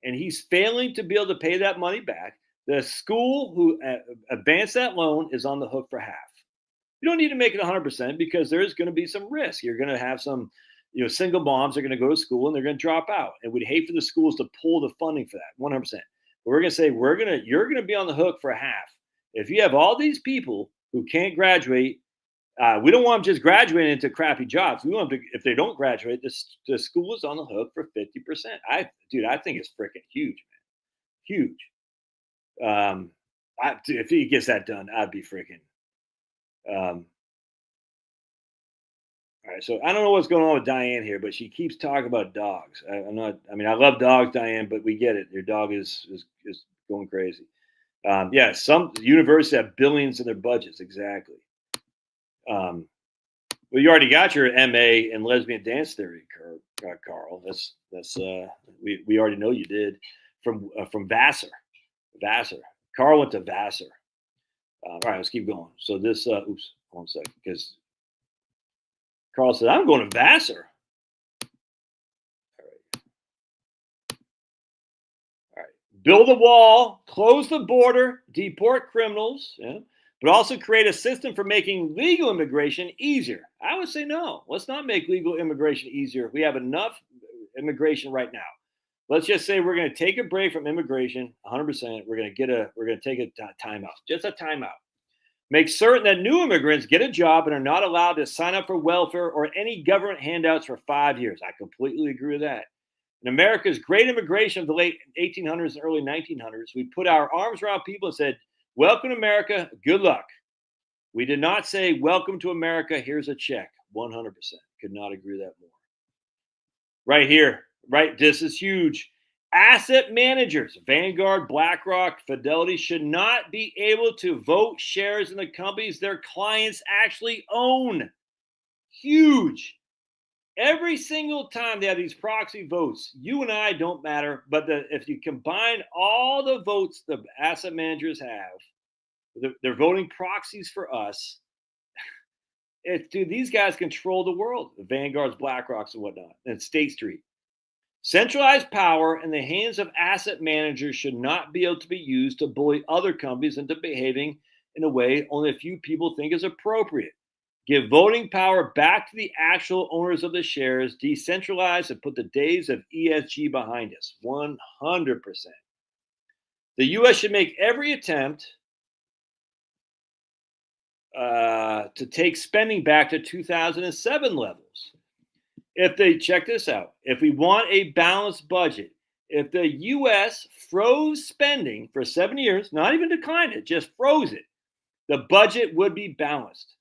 and he's failing to be able to pay that money back, the school who advanced that loan is on the hook for half. You don't need to make it 100% because there's going to be some risk. You're going to have some, single moms are going to go to school and they're going to drop out. And we'd hate for the schools to pull the funding for that 100%. But we're going to say you're going to be on the hook for half. If you have all these people who can't graduate, we don't want them just graduating into crappy jobs. We want them to, if they don't graduate, the school is on the hook for 50%. I think it's freaking huge, man. Huge. If he gets that done, I'd be freaking. All right, so I don't know what's going on with Diane here, but she keeps talking about dogs. I love dogs, Diane, but we get it. Your dog is going crazy. Some universities have billions in their budgets. Exactly. Well, you already got your MA in lesbian dance theory, Carl. We already know you did from Vassar. Carl went to Vassar. All right, let's keep going. So this, oops, 1 second, because Carl said, I'm going to Vassar. All right. Build a wall, close the border, deport criminals, but also create a system for making legal immigration easier. I would say no. Let's not make legal immigration easier. We have enough immigration right now. Let's just say we're going to take a break from immigration, 100%. We're going to take a timeout, just a timeout. Make certain that new immigrants get a job and are not allowed to sign up for welfare or any government handouts for 5 years. I completely agree with that. In America's great immigration of the late 1800s and early 1900s, we put our arms around people and said, welcome to America, good luck. We did not say, welcome to America, here's a check. 100%. Could not agree with that more. Right here. Right, this is huge. Asset managers, Vanguard, BlackRock, Fidelity, should not be able to vote shares in the companies their clients actually own. Huge. Every single time they have these proxy votes, you and I don't matter, but if you combine all the votes the asset managers have, they're voting proxies for us. These guys control the world, the Vanguards, BlackRocks, and whatnot, and State Street. Centralized power in the hands of asset managers should not be able to be used to bully other companies into behaving in a way only a few people think is appropriate. Give voting power back to the actual owners of the shares, decentralize, and put the days of ESG behind us. 100%. The U.S. should make every attempt to take spending back to 2007 levels. Check this out, if we want a balanced budget, if the U.S. froze spending for 7 years, not even declined it, just froze it, the budget would be balanced.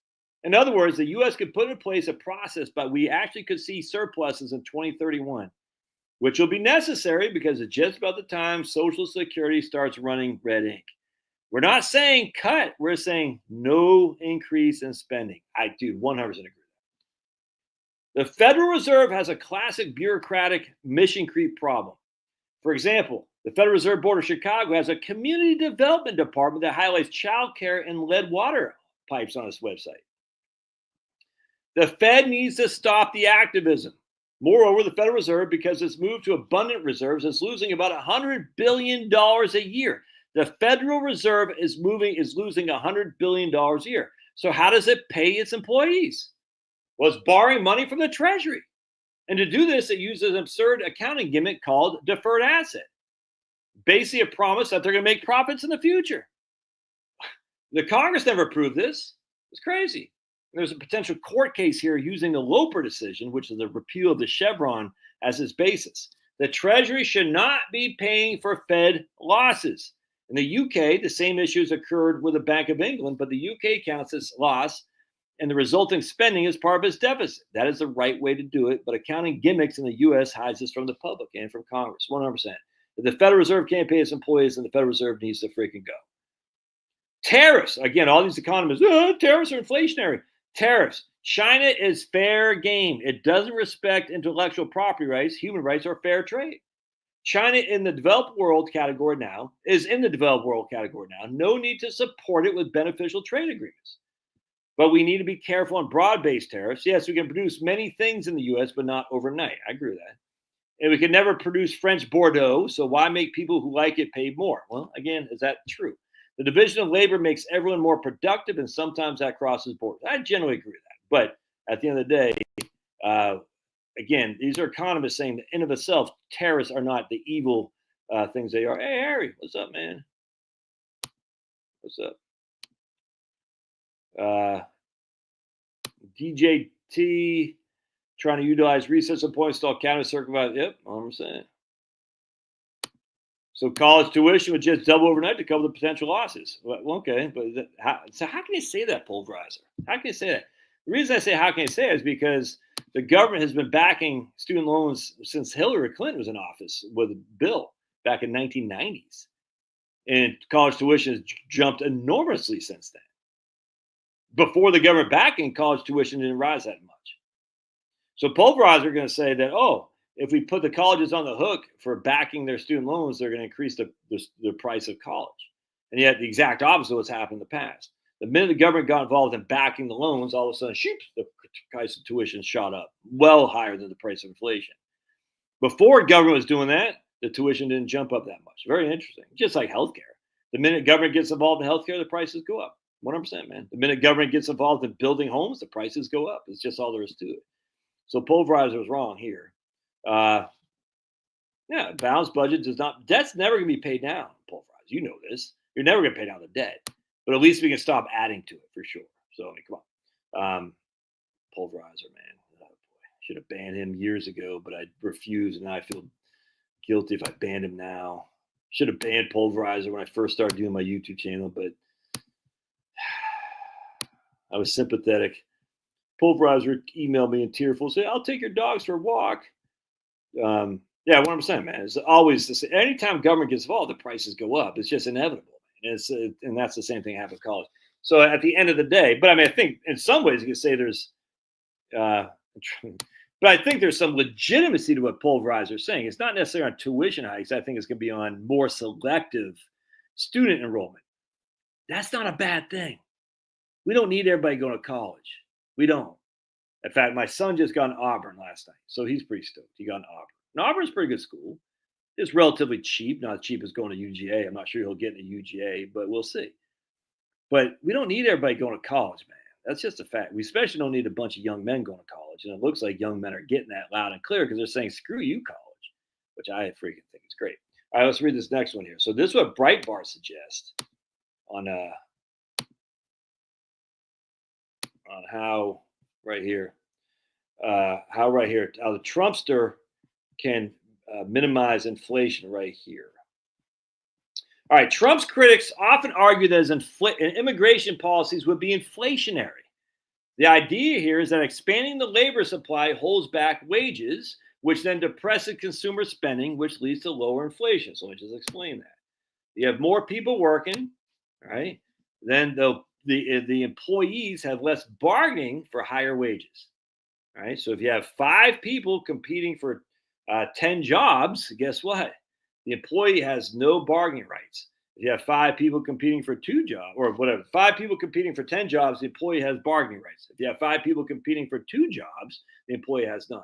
In other words, the U.S. could put in place a process, but we actually could see surpluses in 2031, which will be necessary because it's just about the time Social Security starts running red ink. We're not saying cut, we're saying no increase in spending. I do 100% agree. The Federal Reserve has a classic bureaucratic mission creep problem. For example, The Federal Reserve Board of Chicago has a community development department that highlights child care and lead water pipes on its website. The Fed needs to stop the activism. Moreover, the Federal Reserve, because it's moved to abundant reserves, is losing about $100 billion a year. The Federal Reserve is losing $100 billion a year. So how does it pay its employees? Well, it's borrowing money from the Treasury. And to do this, it uses an absurd accounting gimmick called deferred asset. Basically a promise that they're going to make profits in the future. The Congress never approved this. It's crazy. There's a potential court case here using the Loper decision, which is the repeal of the Chevron, as its basis. The Treasury should not be paying for Fed losses. In the UK, the same issues occurred with the Bank of England, but the UK counts its loss and the resulting spending as part of its deficit. That is the right way to do it, but accounting gimmicks in the US hides this from the public and from Congress, 100%. If the Federal Reserve can't pay its employees, then the Federal Reserve needs to freaking go. Tariffs. Again, all these economists, tariffs are inflationary. Tariffs. China is fair game. It doesn't respect intellectual property rights, human rights, or fair trade. China in the developed world category now is in the developed world category now. No need to support it with beneficial trade agreements. But we need to be careful on broad-based tariffs. Yes, we can produce many things in the U.S., but not overnight. I agree with that. And we can never produce French Bordeaux, so why make people who like it pay more? Well, again, is that true? The division of labor makes everyone more productive, and sometimes that crosses borders. I generally agree with that. But at the end of the day, again, these are economists saying that in of itself, tariffs are not the evil things they are. Hey, Harry, what's up, man? What's up? DJT trying to utilize recess points to all counter circumvent. Yep, 100%. So college tuition would just double overnight to cover the potential losses. Well, okay, but how can you say that, pulverizer? How can you say that? The reason I say how can you say it is because the government has been backing student loans since Hillary Clinton was in office with a bill back in 1990s. And college tuition has jumped enormously since then. Before the government backing, college tuition didn't rise that much. So pulverizers are going to say that, if we put the colleges on the hook for backing their student loans, they're going to increase the price of college. And yet the exact opposite of what's happened in the past. The minute the government got involved in backing the loans, all of a sudden, the price of tuition shot up, well higher than the price of inflation. Before government was doing that, the tuition didn't jump up that much. Very interesting. Just like healthcare. The minute government gets involved in healthcare, the prices go up. 100%, man. The minute government gets involved in building homes, the prices go up. It's just all there is to it. So pulverizer was wrong here. Balanced budget does not. Debt's never going to be paid down. Pulverizer, you know this. You're never going to pay down the debt, but at least we can stop adding to it for sure. So come on, pulverizer, man. Oh, boy. Should have banned him years ago, but I refused, and now I feel guilty if I banned him now. Should have banned pulverizer when I first started doing my YouTube channel, but I was sympathetic. Pulverizer emailed me in tearful, say, "I'll take your dogs for a walk." 100%, man. It's always the same. Anytime government gets involved, the prices go up. It's just inevitable. And that's the same thing happened with college. So at the end of the day, but I mean, I think in some ways you could say there's, but I think there's some legitimacy to what pulverizer is saying. It's not necessarily on tuition hikes. I think it's going to be on more selective student enrollment. That's not a bad thing. We don't need everybody going to college. We don't. In fact, my son just got in Auburn last night, so he's pretty stoked. He got in Auburn. And Auburn's a pretty good school. It's relatively cheap, not as cheap as going to UGA. I'm not sure he'll get into UGA, but we'll see. But we don't need everybody going to college, man. That's just a fact. We especially don't need a bunch of young men going to college. And it looks like young men are getting that loud and clear because they're saying, screw you, college, which I freaking think is great. All right, let's read this next one here. So this is what Breitbart suggests on how the Trumpster can minimize inflation right here. All right, Trump's critics often argue that his immigration policies would be inflationary. The idea here is that expanding the labor supply holds back wages, which then depresses consumer spending, which leads to lower inflation. So let me just explain that. You have more people working, right? Then the employees have less bargaining for higher wages. All right, so if you have 5 people competing for 10 jobs, guess what? the employee has no bargaining rights. If you have 5 people competing for 2 jobs, or whatever, 5 people competing for 10 jobs, the employee has bargaining rights. If you have 5 people competing for 2 jobs, the employee has none.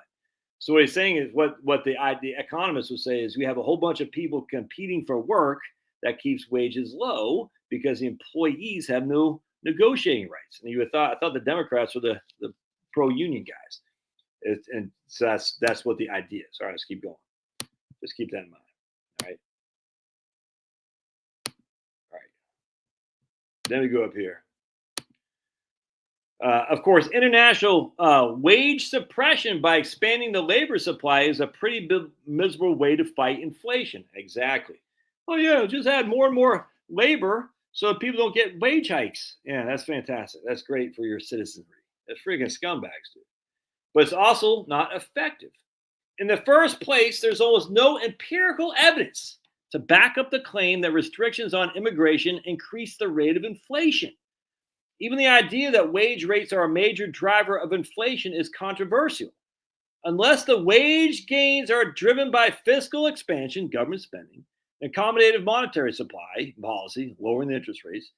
So what he's saying is what the economists would say is we have a whole bunch of people competing for work that keeps wages low because the employees have no negotiating rights. And I thought the Democrats were the pro-union guys. And so that's what the idea is. All right, let's keep going. Just keep that in mind. All right. All right. Then we go up here. Of course, international wage suppression by expanding the labor supply is a pretty miserable way to fight inflation. Exactly. Oh, yeah, just add more and more labor so people don't get wage hikes. Yeah, that's fantastic. That's great for your citizenry. That's freaking scumbags, dude. But it's also not effective. In the first place, there's almost no empirical evidence to back up the claim that restrictions on immigration increase the rate of inflation. Even the idea that wage rates are a major driver of inflation is controversial. Unless the wage gains are driven by fiscal expansion, government spending, accommodative monetary supply policy, lowering the interest rates,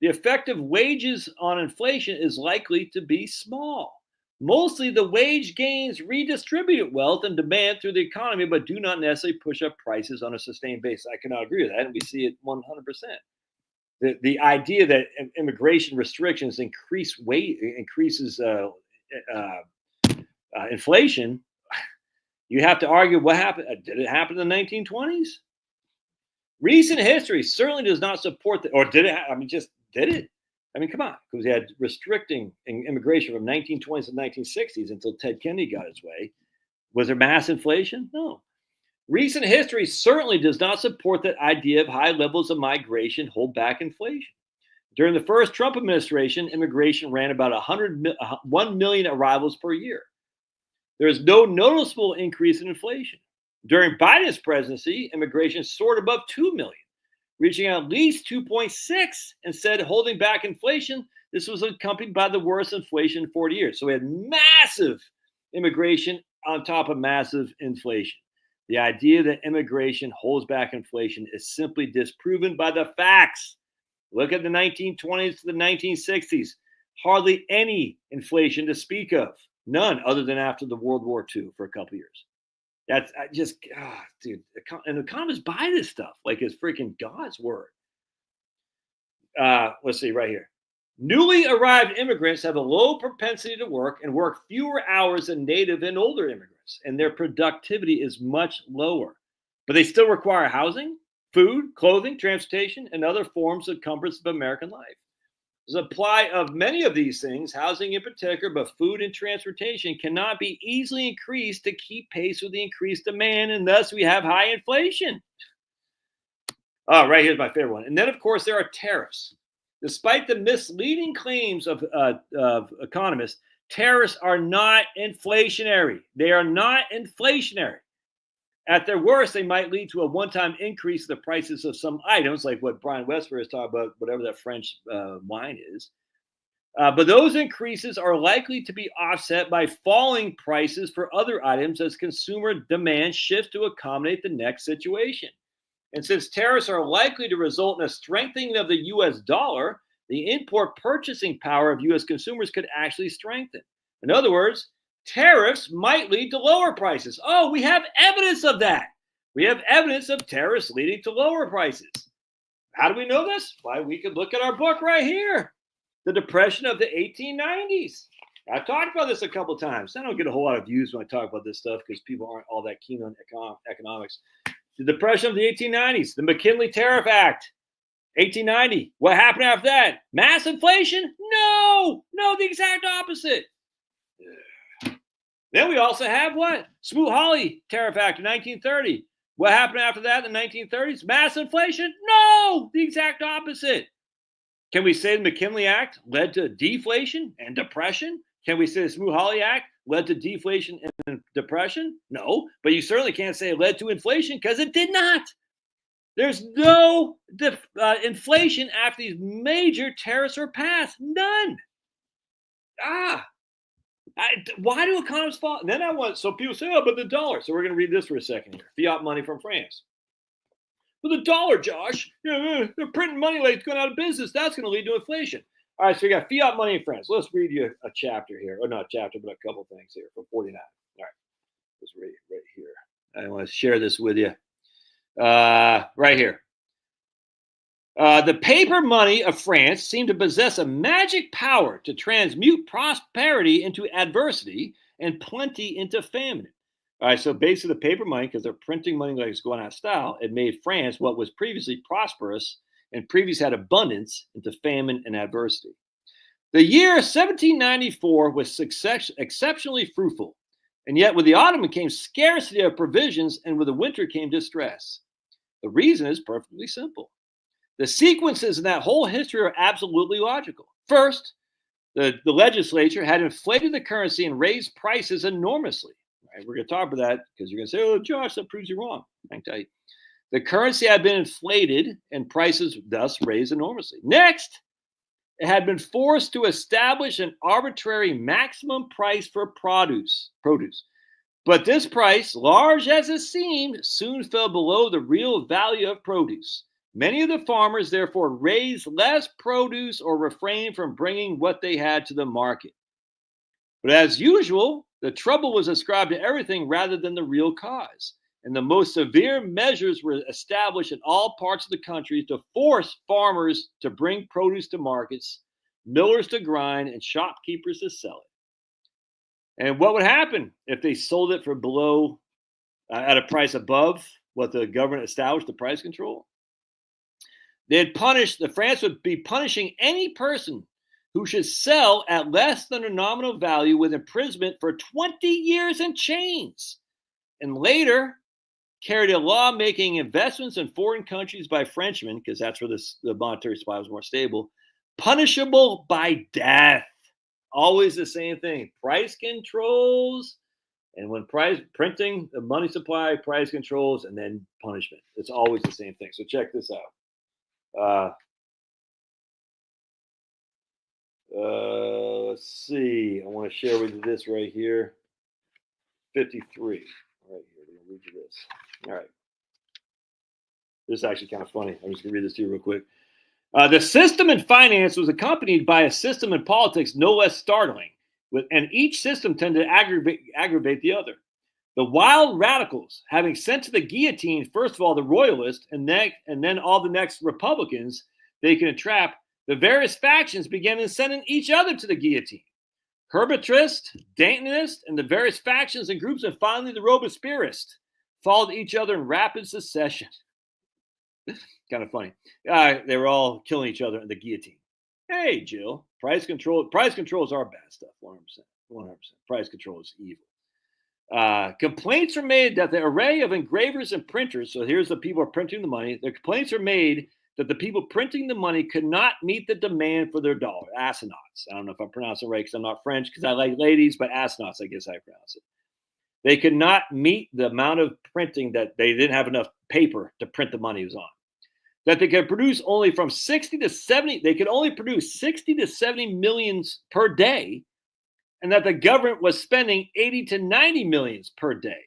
the effect of wages on inflation is likely to be small. Mostly the wage gains redistribute wealth and demand through the economy, but do not necessarily push up prices on a sustained basis. I cannot agree with that, and we see it 100%. The idea that immigration restrictions increases inflation, you have to argue what happened. Did it happen in the 1920s? Recent history certainly does not support that, or did it? Did it? I mean, come on, because we had restricting immigration from 1920s to 1960s until Ted Kennedy got his way. Was there mass inflation? No. Recent history certainly does not support that idea of high levels of migration hold back inflation. During the first Trump administration, immigration ran about 1 million arrivals per year. There is no noticeable increase in inflation. During Biden's presidency, immigration soared above 2 million, reaching at least 2.6, instead holding back inflation. This was accompanied by the worst inflation in 40 years. So we had massive immigration on top of massive inflation. The idea that immigration holds back inflation is simply disproven by the facts. Look at the 1920s to the 1960s. Hardly any inflation to speak of. None, other than after the World War II for a couple years. That's dude. And economists buy this stuff like it's freaking God's word. Let's see right here. Newly arrived immigrants have a low propensity to work and work fewer hours than native and older immigrants, and their productivity is much lower. But they still require housing, food, clothing, transportation, and other forms of comforts of American life. The supply of many of these things, housing in particular, but food and transportation, cannot be easily increased to keep pace with the increased demand, and thus we have high inflation. Oh, right here's my favorite one. And then, of course, there are tariffs. Despite the misleading claims of economists, tariffs are not inflationary. They are not inflationary. At their worst, they might lead to a one-time increase in the prices of some items, like what Brian Westbury is talking about, whatever that French wine is. But those increases are likely to be offset by falling prices for other items as consumer demand shifts to accommodate the next situation. And since tariffs are likely to result in a strengthening of the U.S. dollar, the import purchasing power of U.S. consumers could actually strengthen. In other words, tariffs might lead to lower prices. Oh, we have evidence of that. We have evidence of tariffs leading to lower prices. How do we know this? Why, we could look at our book right here, The Depression of the 1890s. I've talked about this a couple of times. I don't get a whole lot of views when I talk about this stuff because people aren't all that keen on economics. The Depression of the 1890s, the McKinley Tariff Act, 1890. What happened after that? Mass inflation? No, the exact opposite. Then we also have what? Smoot-Hawley Tariff Act in 1930. What happened after that in the 1930s? Mass inflation? No, the exact opposite. Can we say the McKinley Act led to deflation and depression? Can we say the Smoot-Hawley Act led to deflation and depression? No, but you certainly can't say it led to inflation because it did not. There's no inflation after these major tariffs were passed. None. Why do economists fall? Then so people say, oh, but the dollar. So we're going to read this for a second here. Fiat money from France. Well, the dollar, Josh, they're printing money like it's going out of business. That's going to lead to inflation. All right, so we got fiat money in France. Let's read you a chapter here. Or not a chapter, but a couple things here from 49. All right, let's read it right here. I want to share this with you. Right here. The paper money of France seemed to possess a magic power to transmute prosperity into adversity and plenty into famine. All right, so basically the paper money, because they're printing money like it's going out of style, it made France, what was previously prosperous and previously had abundance, into famine and adversity. The year 1794 was exceptionally fruitful, and yet with the autumn came scarcity of provisions, and with the winter came distress. The reason is perfectly simple. The sequences in that whole history are absolutely logical. First, the legislature had inflated the currency and raised prices enormously. Right? We're going to talk about that because you're going to say, oh, Josh, that proves you wrong. I can tell you. The currency had been inflated and prices thus raised enormously. Next, it had been forced to establish an arbitrary maximum price for produce. But this price, large as it seemed, soon fell below the real value of produce. Many of the farmers therefore raised less produce or refrained from bringing what they had to the market. But as usual, the trouble was ascribed to everything rather than the real cause. And the most severe measures were established in all parts of the country to force farmers to bring produce to markets, millers to grind, and shopkeepers to sell it. And what would happen if they sold it for below, at a price above what the government established, the price control? France would be punishing any person who should sell at less than a nominal value with imprisonment for 20 years in chains. And later, carried a law making investments in foreign countries by Frenchmen, because that's where the monetary supply was more stable, punishable by death. Always the same thing. Price controls, and when printing, the money supply, price controls, and then punishment. It's always the same thing. So check this out. Let's see. I want to share with you this right here. 53. All right, here. I'm going to read you this. All right. This is actually kind of funny. I'm just going to read this to you real quick. The system in finance was accompanied by a system in politics no less startling, and each system tended to aggravate the other. The wild radicals, having sent to the guillotine, first of all, the royalists, and then all the next Republicans they can entrap, the various factions began sending each other to the guillotine. Herbetrists, Dantonists, and the various factions and groups, and finally the Robespierrists followed each other in rapid succession. Kind of funny. They were all killing each other in the guillotine. Hey, Jill, price control is our bad stuff, 100%. Price control is evil. Complaints are made that the array of engravers and printers, so here's the people who are printing the money, the complaints are made that the people printing the money could not meet the demand for their dollar. Asinauts. I don't know if I'm pronouncing it right because I'm not French, because I like ladies, but asinauts, I guess I pronounce it. They could not meet the amount of printing, that they didn't have enough paper to print the money was on. That they could produce only from 60 to 70, they could only produce 60 to 70 millions per day, and that the government was spending 80 to 90 millions per day.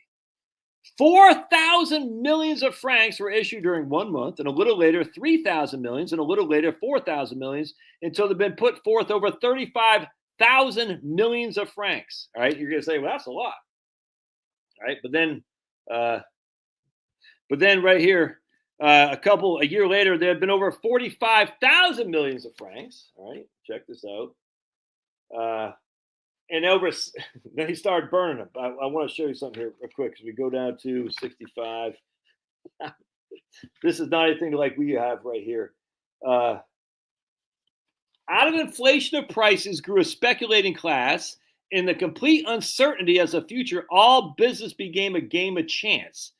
4,000 millions of francs were issued during 1 month, and a little later 3,000 millions, and a little later 4,000 millions, until they've been put forth over 35,000 millions of francs. All right, you're going to say, well, that's a lot. All right, but then right here, a year later, there had been over 45,000 millions of francs. All right, check this out. And then he started burning them. I want to show you something here real quick, because we go down to 65. This is not anything like we have right here. Out of inflation of prices grew a speculating class. In the complete uncertainty as a future, all business became a game of chance.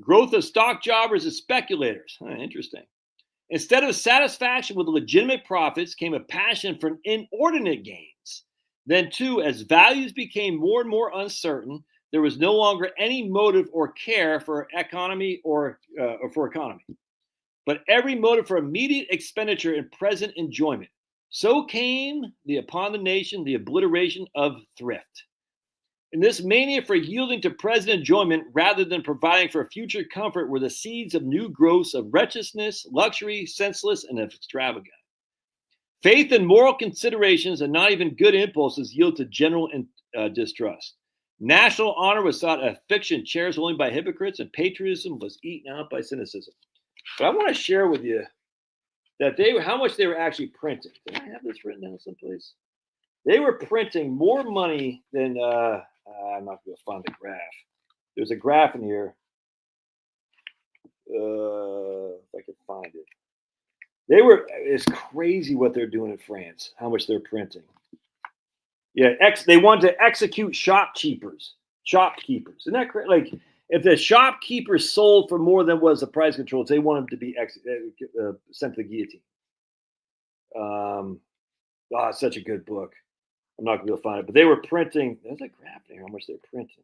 Growth of stock jobbers and speculators. Interesting. Instead of satisfaction with legitimate profits came a passion for inordinate gains. Then, too, as values became more and more uncertain, there was no longer any motive or care for economy or for economy, but every motive for immediate expenditure and present enjoyment. So came upon the nation the obliteration of thrift. And this mania for yielding to present enjoyment rather than providing for future comfort were the seeds of new growths of wretchedness, luxury, senseless, and extravagant. Faith and moral considerations and not even good impulses yield to general distrust. National honor was thought a fiction cherished only by hypocrites, and patriotism was eaten out by cynicism. But I want to share with you that how much they were actually printing. Did I have this written down someplace? They were printing more money than I'm not going to find the graph. There's a graph in here. If I can find it. It's crazy what they're doing in France, how much they're printing. Yeah, they wanted to execute shopkeepers. Isn't that crazy? Like, if the shopkeepers sold for more than was the price controls, they want them to be sent to the guillotine. It's such a good book. I'm not going to be able to find it, but they were printing. There's a graph there, how much they're printing.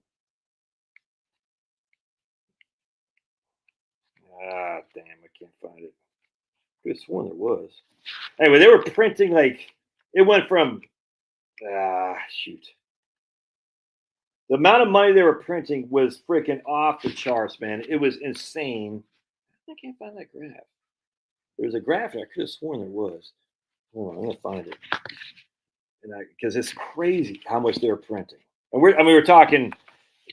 Damn, I can't find it. I could have sworn there was. Anyway, they were printing like, it went from, shoot. The amount of money they were printing was freaking off the charts, man. It was insane. I can't find that graph. There's a graph there. I could have sworn there was. Hold on, I'm going to find it. Because it's crazy how much they're printing. And we're talking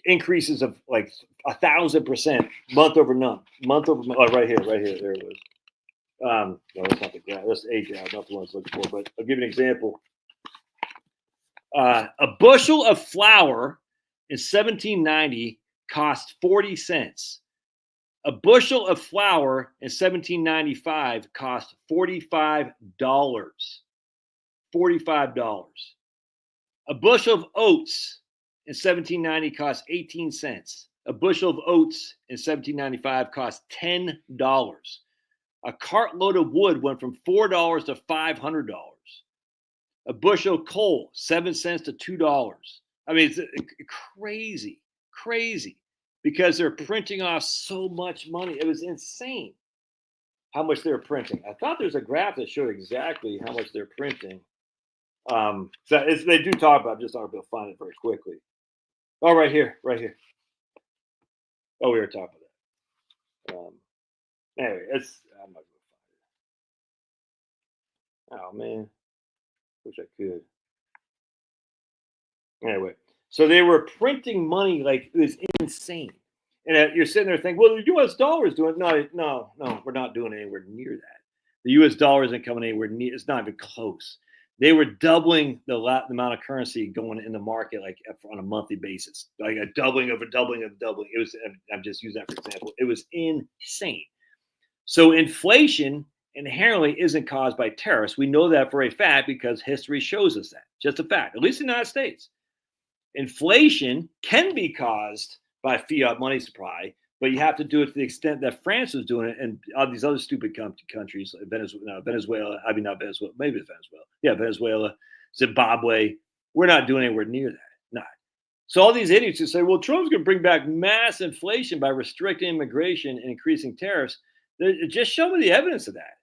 increases of like 1,000% month over month. Oh, right here. There it was. No, that's not the graph. That's a graph, not the one I was looking for. But I'll give you an example. A bushel of flour in 1790 cost 40 cents. A bushel of flour in 1795 cost $45. $45. A bushel of oats in 1790 cost 18 cents. A bushel of oats in 1795 cost $10. A cartload of wood went from $4 to $500. A bushel of coal, 7 cents to $2. I mean, it's crazy, because they're printing off so much money. It was insane how much they're printing. I thought there's a graph that showed exactly how much they're printing. They do talk about it. I'm just not able to find it very quickly. Oh, right here. Oh, we were talking about that. Anyway, I'm not going to find it. Oh, man. Wish I could. Anyway, so they were printing money like it was insane. And you're sitting there thinking, well, the U.S. dollar is doing it. No, we're not doing anywhere near that. The U.S. dollar isn't coming anywhere near. It's not even close. They were doubling the amount of currency going in the market, like on a monthly basis, like a doubling of a doubling of a doubling. It was. I'm just using that for example. It was insane. So inflation inherently isn't caused by tariffs. We know that for a fact because history shows us that. Just a fact, at least in the United States. Inflation can be caused by fiat money supply, but you have to do it to the extent that France was doing it, and all these other stupid countries, Venezuela, Venezuela, Zimbabwe, we're not doing anywhere near that. Not. So all these idiots who say, well, Trump's going to bring back mass inflation by restricting immigration and increasing tariffs, just show me the evidence of that.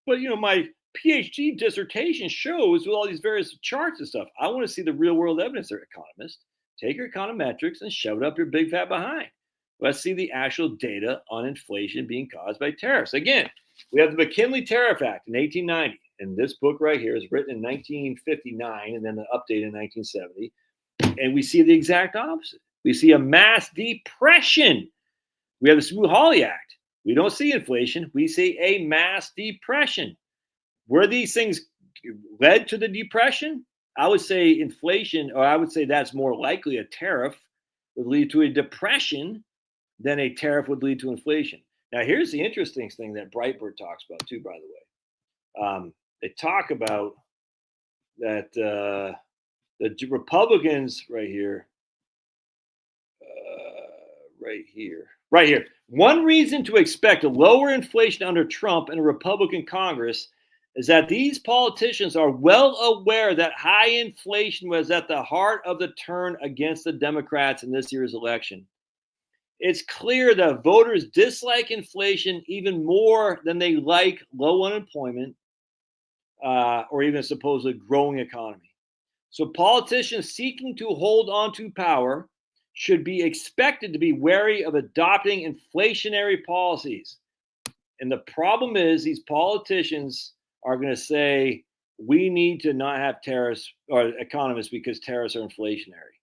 But, my PhD dissertation shows with all these various charts and stuff. I want to see the real world evidence. They're economists. Take your econometrics and shove it up your big fat behind. Let's see the actual data on inflation being caused by tariffs. Again, we have the McKinley Tariff Act in 1890. And this book right here is written in 1959 and then updated in 1970. And we see the exact opposite. We see a mass depression. We have the Smoot-Hawley Act. We don't see inflation. We see a mass depression. Were these things led to the depression? I would say inflation, or I would say that's more likely a tariff would lead to a depression than a tariff would lead to inflation. Now, here's the interesting thing that Breitbart talks about too, by the way. They talk about that the Republicans right here. One reason to expect a lower inflation under Trump and a Republican Congress is that these politicians are well aware that high inflation was at the heart of the turn against the Democrats in this year's election. It's clear that voters dislike inflation even more than they like low unemployment or even a supposedly growing economy. So politicians seeking to hold on to power should be expected to be wary of adopting inflationary policies. And the problem is these politicians are going to say, we need to not have tariffs, or economists, because tariffs are inflationary.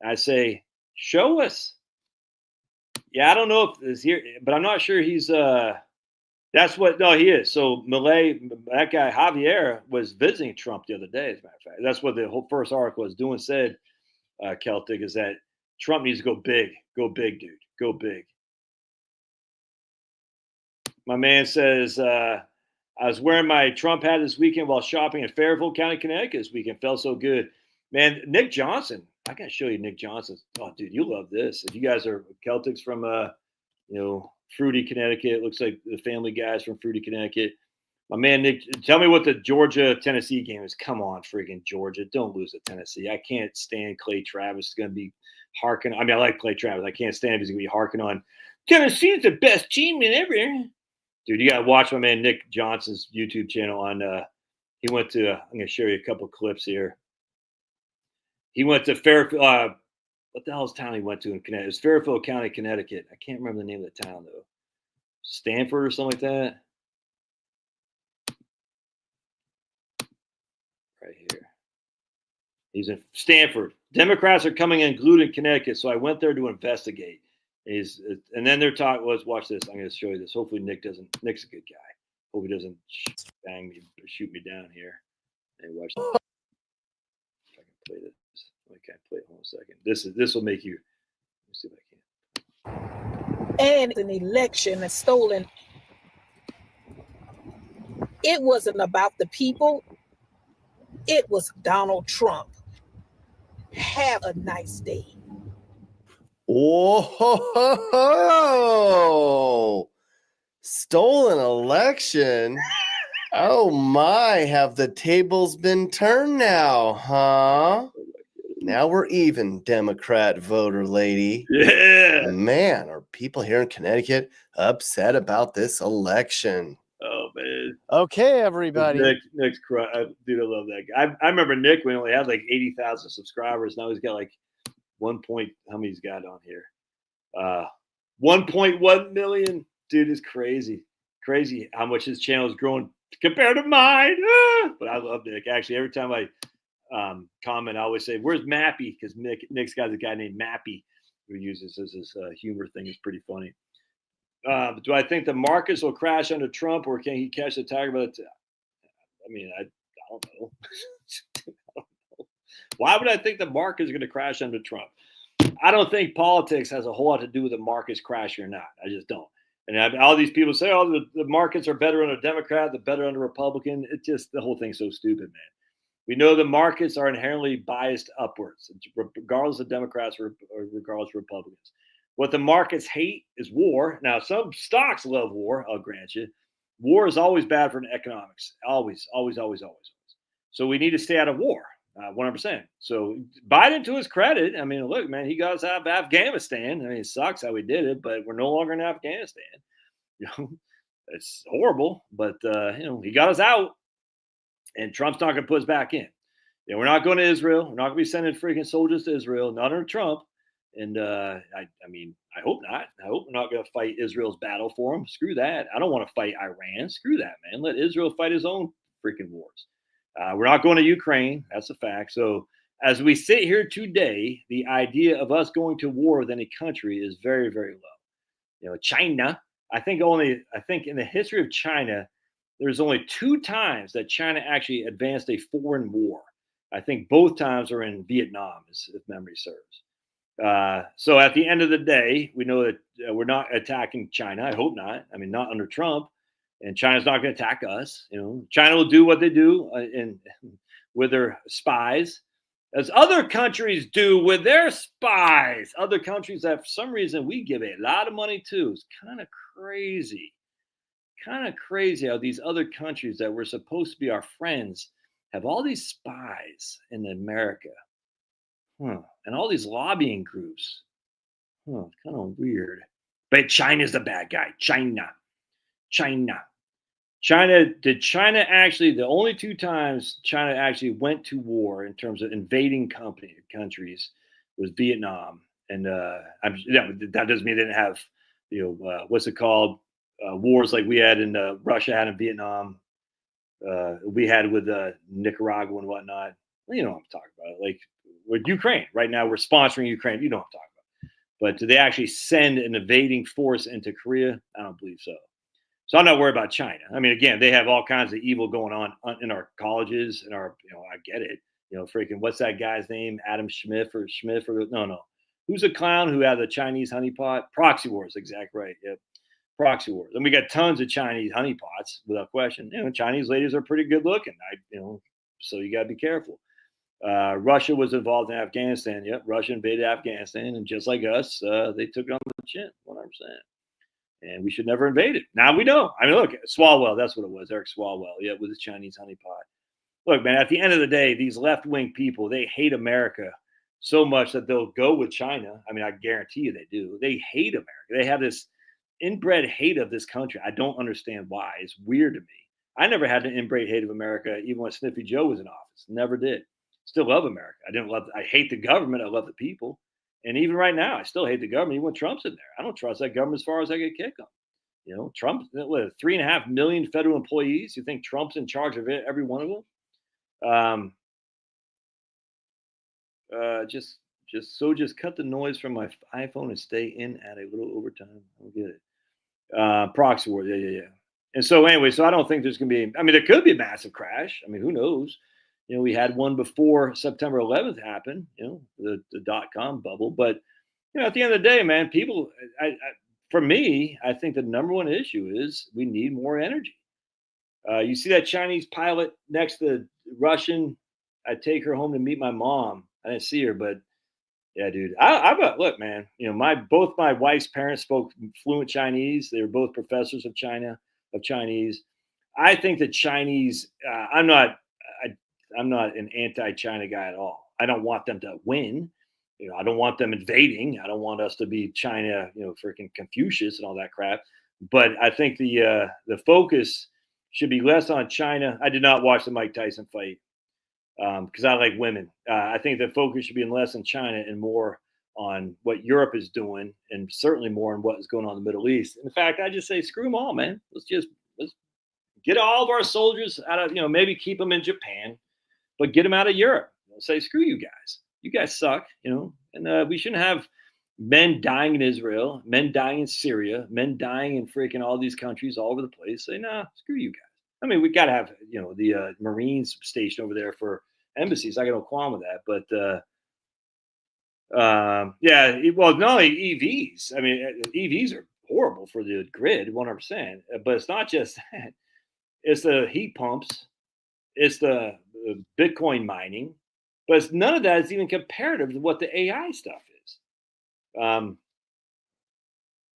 I say, show us. Yeah, I don't know if it's here, but I'm not sure he's that's what, no, he is. So Malay, that guy Javier was visiting Trump the other day, as a matter of fact. That's what the whole first article was doing, said, Celtic, is that Trump needs to go big, dude, go big. My man says, I was wearing my Trump hat this weekend while shopping in Fairfield County, Connecticut this weekend. Felt so good. Man, Nick Johnson. I got to show you Nick Johnson. Oh, dude, you love this. If you guys are Celtics from, Fruity, Connecticut, looks like the family guys from Fruity, Connecticut. My man, Nick, tell me what the Georgia-Tennessee game is. Come on, freaking Georgia. Don't lose to Tennessee. I can't stand Clay Travis. It's going to be harking. I mean, I like Clay Travis. I can't stand if he's going to be harking on Tennessee's the best team in ever. Dude, you got to watch my man Nick Johnson's YouTube channel on he went to I'm going to show you a couple clips here. He went to Fairfield. What the hell's town he went to in Connecticut? It was Fairfield County, Connecticut. I can't remember the name of the town, though. Stanford or something like that. Right here. He's in Stanford. Democrats are coming in glued in Connecticut, so I went there to investigate. And then their talk was, watch this. I'm going to show you this. Hopefully Nick's a good guy. Hope he doesn't bang me, shoot me down here. Hey, watch this. If I can play this. I can't play it. Hold on a second. This will make you. Let me see if I can. And an election is stolen. It wasn't about the people. It was Donald Trump. Have a nice day. Whoa! Stolen election? Oh my, have the tables been turned now, huh? Now we're even, Democrat voter lady. Yeah. Man, are people here in Connecticut upset about this election? Oh, man. Okay, everybody. Nick's dude, I love that guy. I remember Nick when he only had like 80,000 subscribers. Now he's got like how many he's got on here? 1.1 million. Dude, is crazy. Crazy how much his channel has grown compared to mine. But I love Nick. Actually, every time I comment, I always say, where's Mappy? Because Nick's got a guy named Mappy who uses as his humor thing. Is pretty funny. Do I think the markets will crash under Trump, or can he catch the tiger by the tail? I mean, I don't know. Why would I think the markets are going to crash under Trump? I don't think politics has a whole lot to do with the markets crashing or not. I just don't. And all these people say, oh, the markets are better under Democrat, they're better under Republican. It's just, the whole thing's so stupid, man. We know the markets are inherently biased upwards, regardless of Democrats or regardless of Republicans. What the markets hate is war. Now, some stocks love war, I'll grant you. War is always bad for economics. Always, always, always, always. So we need to stay out of war, 100%. So Biden, to his credit, I mean, look, man, he got us out of Afghanistan. I mean, it sucks how we did it, but we're no longer in Afghanistan. You know, it's horrible, but, he got us out. And Trump's not going to put us back in. We're not going to Israel. We're not going to be sending freaking soldiers to Israel, not under Trump. And I hope not. I hope we're not going to fight Israel's battle for them. Screw that. I don't want to fight Iran. Screw that, man. Let Israel fight his own freaking wars. We're not going to Ukraine. That's a fact. So as we sit here today, the idea of us going to war with any country is very, very low. China, I think in the history of China, there's only 2 times that China actually advanced a foreign war. I think both times are in Vietnam, if memory serves. So at the end of the day, we know that we're not attacking China. I hope not. I mean, not under Trump. And China's not going to attack us. China will do what they do with their spies, as other countries do with their spies. Other countries that, for some reason, we give a lot of money to. It's kind of crazy. Kind of crazy how these other countries that were supposed to be our friends have all these spies in America. And all these lobbying groups. It's kind of weird. But China's the bad guy. China. Did China actually, the only two times China actually went to war in terms of invading countries was Vietnam. And that doesn't mean they didn't have, what's it called? Wars like we had in Russia had in Vietnam. We had with Nicaragua and whatnot. You know what I'm talking about. Like with Ukraine. Right now, we're sponsoring Ukraine. You know what I'm talking about. But do they actually send an invading force into Korea? I don't believe so. So I'm not worried about China. I mean, again, they have all kinds of evil going on in our colleges and our, I get it. Freaking, what's that guy's name? Adam Schmidt or no. Who's a clown who had the Chinese honeypot? Proxy wars, exact right. Yep. Proxy wars. And we got tons of Chinese honeypots without question. Chinese ladies are pretty good looking. So you got to be careful. Russia was involved in Afghanistan. Yep. Russia invaded Afghanistan. And just like us, they took it on the chin, 100%. And we should never invade it. Now we know. I mean, look, Swalwell, that's what it was. Eric Swalwell, yeah, with his Chinese honeypot. Look, man, at the end of the day, these left-wing people, they hate America so much that they'll go with China. I mean, I guarantee you they do. They hate America. They have this inbred hate of this country. I don't understand why. It's weird to me. I never had an inbred hate of America, even when Sniffy Joe was in office. Never did. Still love America. I hate the government. I love the people. And even right now, I still hate the government. Even when Trump's in there, I don't trust that government as far as I could kick them. Trump, with 3.5 million federal employees, you think Trump's in charge of it, every one of them? Just cut the noise from my iPhone and stay in at a little overtime. I'll get it. Proxy war, yeah. And so anyway, I don't think there's going to be. I mean, there could be a massive crash. I mean, who knows? We had one before September 11th happened. The .com bubble. But at the end of the day, man, people. For me, I think the number one issue is we need more energy. You see that Chinese pilot next to the Russian. I take her home to meet my mom. I didn't see her, but yeah, dude. Look, man. Both my wife's parents spoke fluent Chinese. They were both professors of Chinese. I think the Chinese. I'm not an anti-China guy at all. I don't want them to win. I don't want them invading. I don't want us to be China, freaking Confucius and all that crap. But I think the focus should be less on China. I did not watch the Mike Tyson fight because I like women. I think the focus should be less on China and more on what Europe is doing, and certainly more on what is going on in the Middle East. In fact, I just say screw them all, man. Let's get all of our soldiers out of, maybe keep them in Japan, but get them out of Europe. Say screw you guys. You guys suck, and we shouldn't have men dying in Israel, men dying in Syria, men dying in freaking all these countries all over the place. Say, nah, screw you guys. I mean, we got to have, the Marines stationed over there for embassies. I got no qualm with that. But, well, not only EVs. I mean, EVs are horrible for the grid, 100%. But it's not just that. It's the heat pumps. It's the Bitcoin mining. But none of that is even comparative to what the AI stuff is.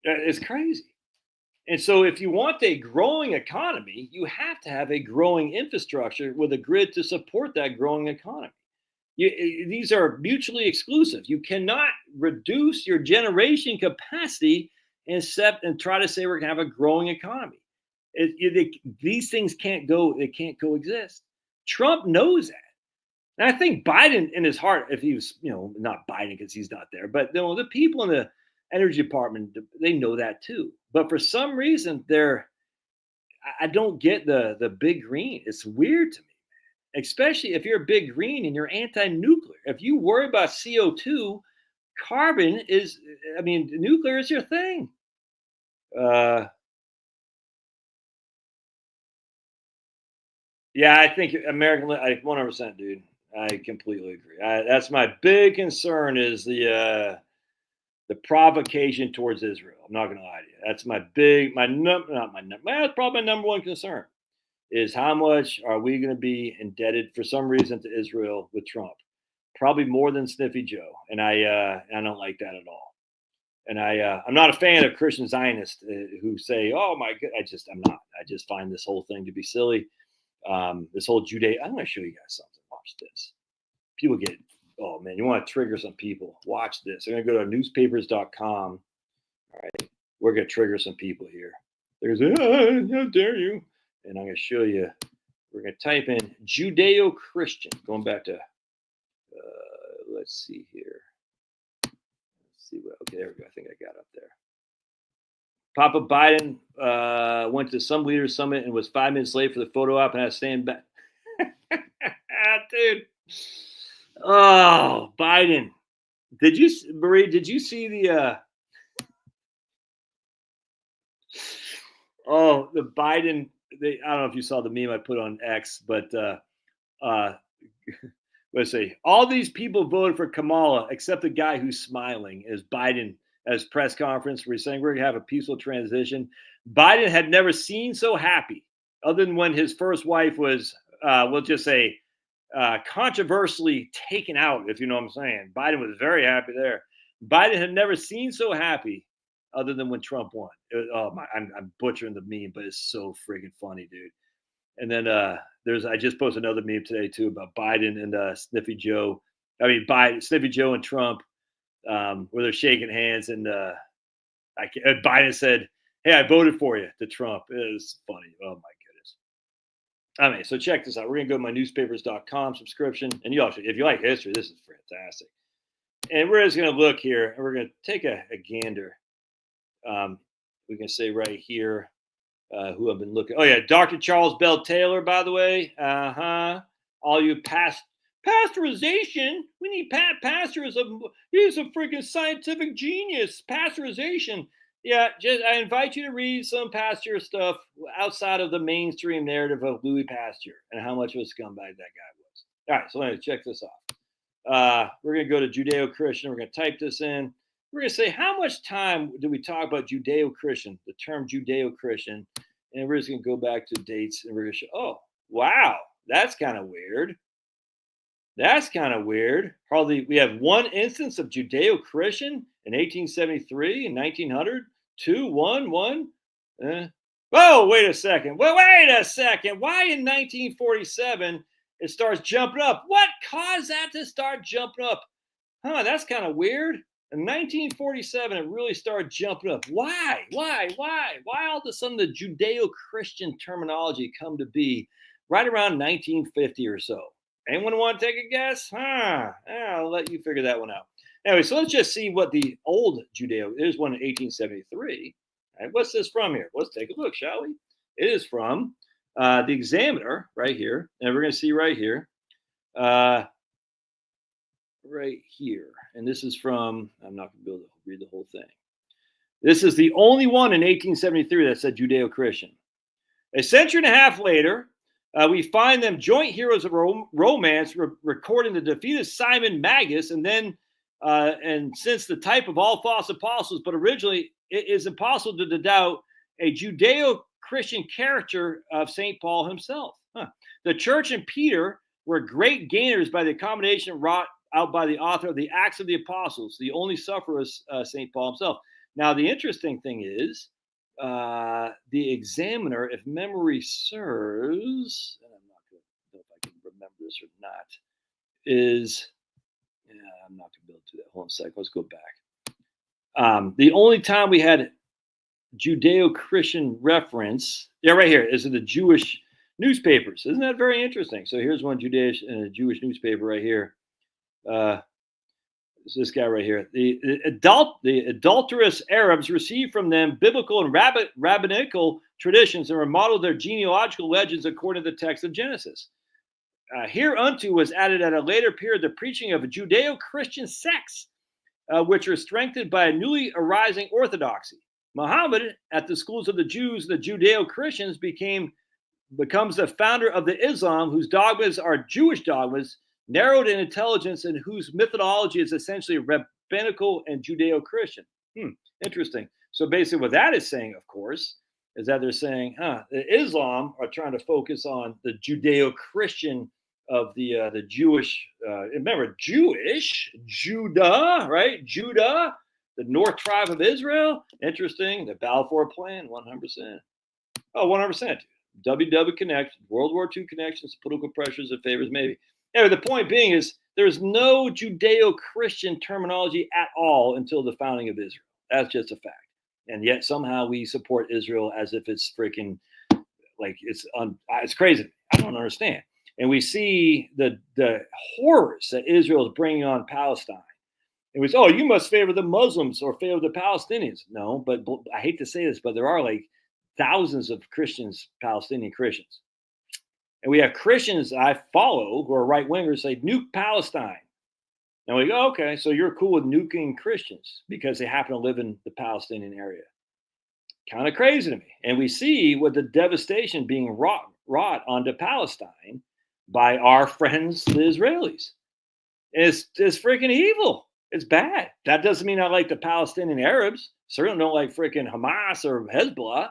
It's crazy. And so if you want a growing economy, you have to have a growing infrastructure with a grid to support that growing economy. These are mutually exclusive. You cannot reduce your generation capacity and try to say we're going to have a growing economy. These things can't coexist. Trump knows that. And I think Biden in his heart, if he was, not Biden because he's not there, but the people in the energy department, they know that too. But for some reason, I don't get the big green. It's weird to me, especially if you're a big green and you're anti-nuclear. If you worry about CO2, nuclear is your thing. Yeah, I think American, 100%, dude. I completely agree. That's my big concern is the provocation towards Israel. I'm not going to lie to you. That's that's probably my number one concern is how much are we going to be indebted for some reason to Israel with Trump? Probably more than Sniffy Joe. And I don't like that at all. And I'm not a fan of Christian Zionists who say, oh my God, I'm not. I just find this whole thing to be silly. This whole I'm going to show you guys something. Watch this. People get, oh man, you want to trigger some people. Watch this. I'm going to go to newspapers.com. All right. We're going to trigger some people here. They're going to say, how dare you? And I'm going to show you. We're going to type in Judeo-Christian. Going back to, let's see here. Let's see what. Okay, there we go. I think I got up there. Papa Biden went to some leaders summit and was 5 minutes late for the photo op and had to stand back. Dude. Oh, Biden. Marie, did you see the the Biden, I don't know if you saw the meme I put on X, but let's see. All these people voted for Kamala except the guy who's smiling as Biden at his press conference where he's saying we're going to have a peaceful transition. Biden had never seen so happy, other than when his first wife was, we'll just say, controversially taken out, if you know what I'm saying. Biden was very happy there. Biden had never seen so happy, other than when Trump won. I'm butchering the meme, but it's so freaking funny, dude. And then I just posted another meme today too about Biden and Sniffy Joe. Sniffy Joe and Trump, where they're shaking hands, and Biden said, "Hey, I voted for you," to Trump. It was funny. Oh my goodness. So check this out. We're gonna go to my newspapers.com subscription, and if you like history, this is fantastic. And we're just gonna look here, and we're gonna take a gander. We can say right here who I've been looking. Oh yeah, Dr. Charles Bell Taylor, by the way. All you pasteurization. We need pasteurism. He's a freaking scientific genius. Pasteurization. Yeah, I invite you to read some Pasteur stuff outside of the mainstream narrative of Louis Pasteur and how much of a scumbag that guy was. All right, so let me check this off. We're going to go to Judeo-Christian. We're going to type this in. We're going to say, how much time do we talk about Judeo-Christian, the term Judeo-Christian? And we're just going to go back to dates, and we're going to show, oh, wow, that's kind of weird. That's kind of weird. We have one instance of Judeo-Christian in 1873, in 1900, 2, 1, 1. Whoa, wait a second. Well, wait a second. Why in 1947 it starts jumping up? What caused that to start jumping up? That's kind of weird. In 1947, it really started jumping up. Why? Why all of a sudden the Judeo-Christian terminology come to be right around 1950 or so? Anyone want to take a guess? I'll let you figure that one out. Anyway, so let's just see what the old Judeo, there's one in 1873. All right, what's this from here? Let's take a look, shall we? It is from the Examiner right here. And we're going to see right here. Right here. And this is from, I'm not going to be able to read the whole thing. This is the only one in 1873 that said Judeo-Christian. A century and a half later, we find them joint heroes of romance recording the defeat of Simon Magus, and then, and since the type of all false apostles, but originally it is impossible to doubt a Judeo-Christian character of St. Paul himself. The church and Peter were great gainers by the accommodation wrought out by the author of the Acts of the Apostles. The only sufferer was St. Paul himself. Now, the interesting thing is, the Examiner, if memory serves, and I'm not going to know if I can remember this or not, I'm not going to be able to do that. Hold on a second. Let's go back. The only time we had Judeo-Christian reference, right here, is in the Jewish newspapers. Isn't that very interesting? So here's one Jewish newspaper right here. It's this guy right here. The adulterous Arabs received from them biblical and rabbinical traditions and remodeled their genealogical legends according to the text of Genesis. Hereunto was added at a later period the preaching of a Judeo-Christian sects, which are strengthened by a newly arising orthodoxy. Muhammad, at the schools of the Jews, the Judeo-Christians, becomes the founder of the Islam, whose dogmas are Jewish dogmas, narrowed in intelligence, and whose methodology is essentially rabbinical and Judeo-Christian. Interesting. So basically what that is saying, of course, is that they're saying, the Islam are trying to focus on the Judeo-Christian of the Jewish, remember, Judah, right? Judah, the North tribe of Israel. Interesting. The Balfour Plan, 100%. Oh, 100%. WW connection, World War II connections, political pressures and favors, maybe. Anyway, the point being is there's no Judeo-Christian terminology at all until the founding of Israel. That's just a fact. And yet somehow we support Israel as if it's freaking like it's crazy. I don't understand. And we see the horrors that Israel is bringing on Palestine. It was, oh, you must favor the Muslims or favor the Palestinians. No, but I hate to say this, but there are like thousands of Christians, Palestinian Christians. And we have Christians I follow who are right wingers say, nuke Palestine. And we go, okay, so you're cool with nuking Christians because they happen to live in the Palestinian area. Kind of crazy to me. And we see what the devastation being wrought onto Palestine by our friends, the Israelis. It's freaking evil. It's bad. That doesn't mean I like the Palestinian Arabs. Certainly don't like freaking Hamas or Hezbollah.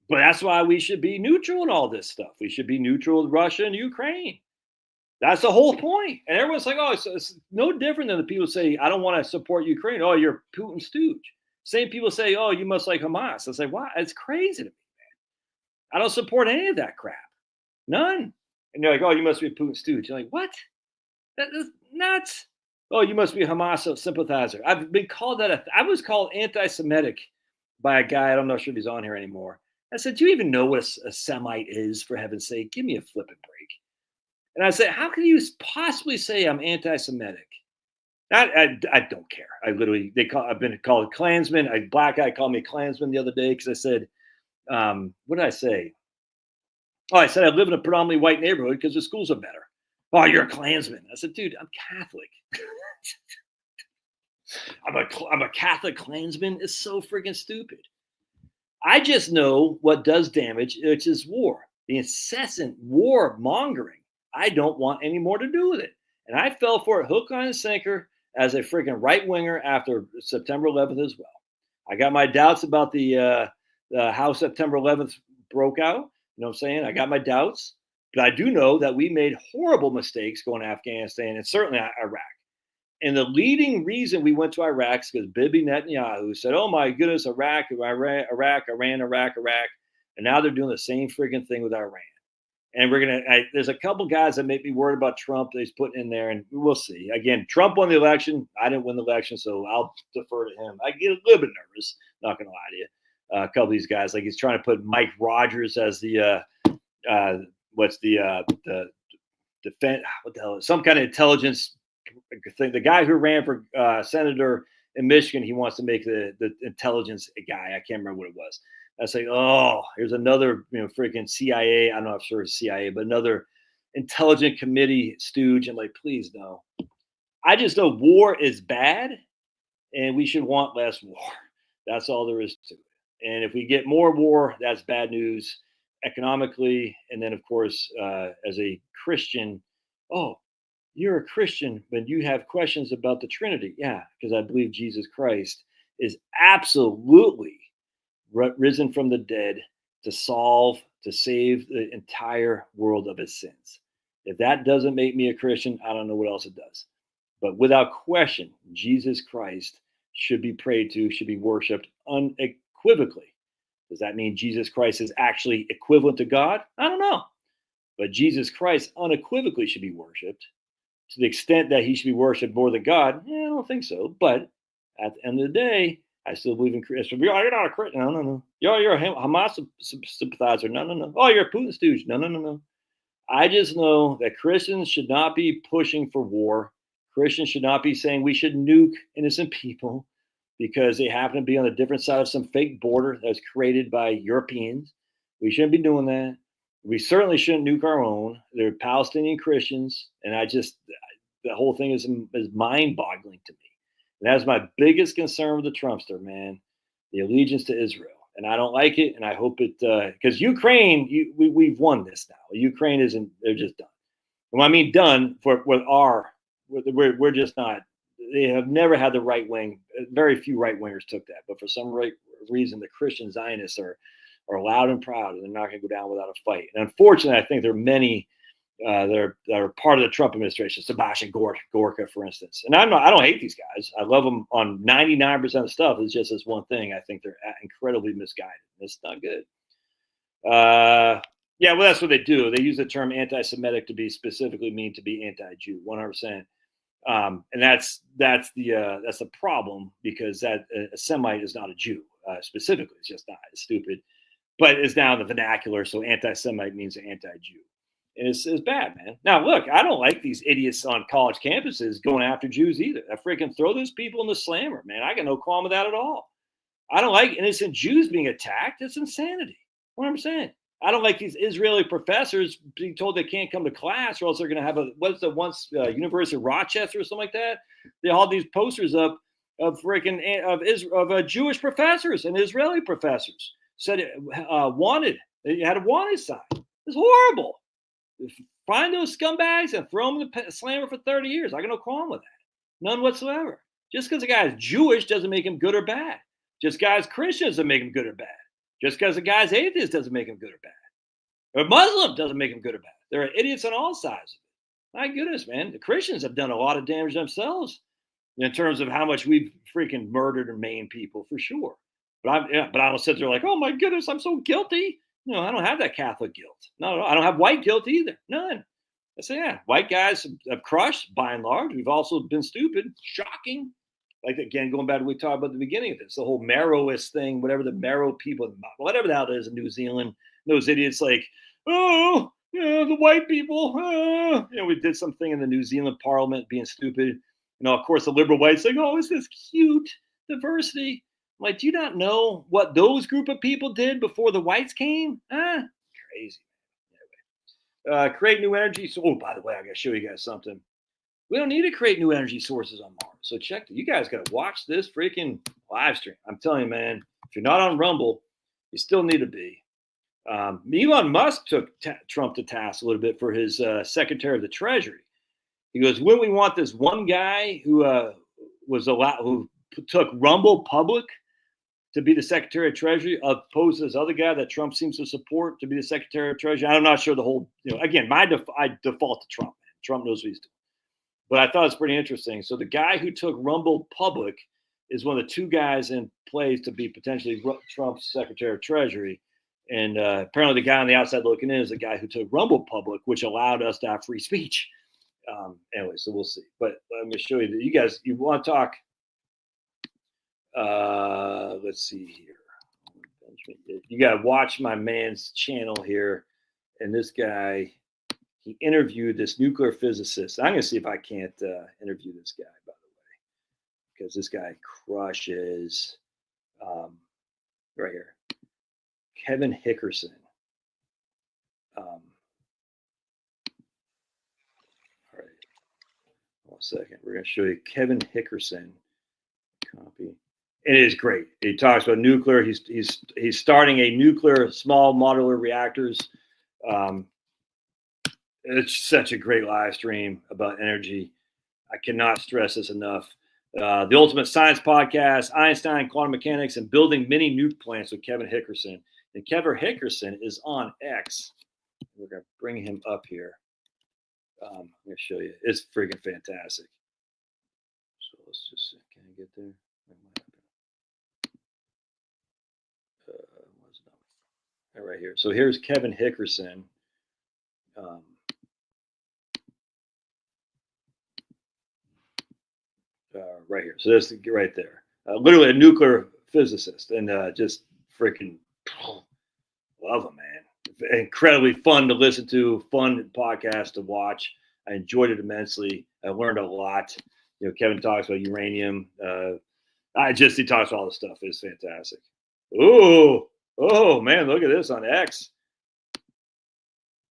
But that's why we should be neutral in all this stuff. We should be neutral with Russia and Ukraine. That's the whole point. And everyone's like, oh, it's no different than the people say, I don't want to support Ukraine. Oh, you're Putin stooge. Same people say, oh, you must like Hamas. I say, wow, it's crazy to me, man. I don't support any of that crap. None. And they're like, oh, you must be a Putin stooge. You're like, what? That is nuts. Oh, you must be a Hamas sympathizer. I've been called that. I was called anti-Semitic by a guy. I'm not sure if he's on here anymore. I said, do you even know what a Semite is, for heaven's sake? Give me a flipping break. And I said, how can you possibly say I'm anti-Semitic? I don't care. I've been called a Klansman. A black guy called me a Klansman the other day because I said, what did I say? Oh, I said I live in a predominantly white neighborhood because the schools are better. Oh, you're a Klansman. I said, dude, I'm Catholic. I'm a Catholic Klansman. It's so freaking stupid. I just know what does damage, which is war. The incessant war mongering. I don't want any more to do with it. And I fell for it hook, line, and sinker as a freaking right winger after September 11th as well. I got my doubts about the how September 11th broke out. You know what I'm saying? I got my doubts. But I do know that we made horrible mistakes going to Afghanistan and certainly Iraq. And the leading reason we went to Iraq is because Bibi Netanyahu said, oh my goodness, Iraq. And now they're doing the same freaking thing with Iran. And there's a couple guys that make me worried about Trump that he's putting in there, and we'll see. Again, Trump won the election. I didn't win the election, so I'll defer to him. I get a little bit nervous, not going to lie to you. A couple of these guys, like he's trying to put Mike Rogers as the defense, what the hell, some kind of intelligence thing. The guy who ran for senator in Michigan, he wants to make the intelligence guy. I can't remember what it was. I say, oh, here's another, freaking CIA. I'm not sure it's CIA, but another intelligent committee stooge. I'm like, please no. I just know war is bad, and we should want less war. That's all there is to it. And if we get more war, that's bad news economically. And then, of course, as a Christian, oh, you're a Christian, but you have questions about the Trinity. Yeah, because I believe Jesus Christ is absolutely risen from the dead to save the entire world of its sins. If that doesn't make me a Christian, I don't know what else it does. But without question, Jesus Christ should be prayed to, should be worshiped unequivocally. Does that mean Jesus Christ is actually equivalent to God? I don't know. But Jesus Christ unequivocally should be worshiped. To the extent that he should be worshipped more than God, I don't think so. But at the end of the day, I still believe in Christ. You're not a Christian. No. You're a Hamas sympathizer. No. Oh, you're a Putin stooge. No. I just know that Christians should not be pushing for war. Christians should not be saying we should nuke innocent people because they happen to be on a different side of some fake border that was created by Europeans. We shouldn't be doing that. We certainly shouldn't nuke our own. They're Palestinian Christians. And the whole thing is mind-boggling to me. And that's my biggest concern with the Trumpster, man, the allegiance to Israel. And I don't like it, and I hope it, because Ukraine, we've won this now. Ukraine they're just done. And when I mean done, we're just not, they have never had the right wing. Very few right wingers took that. But for some reason, the Christian Zionists are loud and proud, and they're not going to go down without a fight. And unfortunately, I think there are many that are part of the Trump administration, Sebastian Gorka, for instance. And I don't hate these guys. I love them on 99% of stuff. It's just this one thing. I think they're incredibly misguided. It's not good. Yeah, well, that's what they do. They use the term anti-Semitic to be specifically mean to be anti-Jew, 100%. And that's the problem, because that a Semite is not a Jew specifically. It's just not. It's stupid. but it's now the vernacular. So anti-Semite means anti-Jew. And it's bad, man. Now, look, I don't like these idiots on college campuses going after Jews either. I freaking throw those people in the slammer, man. I got no qualm with that at all. I don't like innocent Jews being attacked. It's insanity. What I'm saying. I don't like these Israeli professors being told they can't come to class or else they're going to have University of Rochester or something like that. They all these posters up of Jewish professors and Israeli professors said wanted. They had a wanted sign. It's horrible. Find those scumbags and throw them in the slammer for 30 years. I got no qualm with that. None whatsoever. Just because a guy is Jewish doesn't make him good or bad. Just guys Christians doesn't make him good or bad. Just because a guy's atheist doesn't make him good or bad. A Muslim doesn't make him good or bad. There are idiots on all sides. My goodness, man. The Christians have done a lot of damage themselves in terms of how much we've freaking murdered and maimed people, for sure. But I don't sit there like, oh my goodness, I'm so guilty. No, I don't have that Catholic guilt. No, I don't have white guilt either. None. I say, yeah, white guys have crushed by and large. We've also been stupid. Shocking. Like, again, going back to what we talked about at the beginning of this, the whole Marrowist thing, whatever the Marrow people, whatever the hell it is in New Zealand, those idiots like, oh, yeah, the white people. We did something in the New Zealand parliament being stupid. Of course, the liberal whites like, oh, it's this cute diversity. I'm like, do you not know what those group of people did before the whites came? Crazy. Anyway, create new energy. So, oh, by the way, I got to show you guys something. We don't need to create new energy sources on Mars. So check it. You guys got to watch this freaking live stream. I'm telling you, man, if you're not on Rumble, you still need to be. Elon Musk took Trump to task a little bit for his Secretary of the Treasury. He goes, wouldn't we want this one guy who took Rumble public to be the Secretary of Treasury, opposed to this other guy that Trump seems to support to be the Secretary of Treasury? I'm not sure the whole, again, I default to Trump. Man. Trump knows what he's doing. But I thought it's pretty interesting. So the guy who took Rumble public is one of the two guys in place to be potentially Trump's Secretary of Treasury. And apparently the guy on the outside looking in is the guy who took Rumble public, which allowed us to have free speech. Anyway, so we'll see. But let me show you that you guys, you want to talk. Let's see here. You got to watch my man's channel here. And this guy, he interviewed this nuclear physicist. I'm going to see if I can't interview this guy, by the way, because this guy crushes right here. Kevin Hickerson. All right. 1 second. We're going to show you Kevin Hickerson. Copy. It is great. He talks about nuclear. He's starting a nuclear small modular reactors. It's such a great live stream about energy. I cannot stress this enough. The Ultimate Science Podcast, Einstein, Quantum Mechanics, and Building Mini Nuke Plants with Kevin Hickerson. And Kevin Hickerson is on X. We're going to bring him up here. I'm going to show you. It's freaking fantastic. So let's just see. Can I get there? Right here. So here's Kevin Hickerson. Right here. So that's right there. Literally a nuclear physicist, and just freaking love him, man. Incredibly fun to listen to, fun podcast to watch. I enjoyed it immensely. I learned a lot. Kevin talks about uranium. He talks about all this stuff. It's fantastic. Oh man, look at this on X.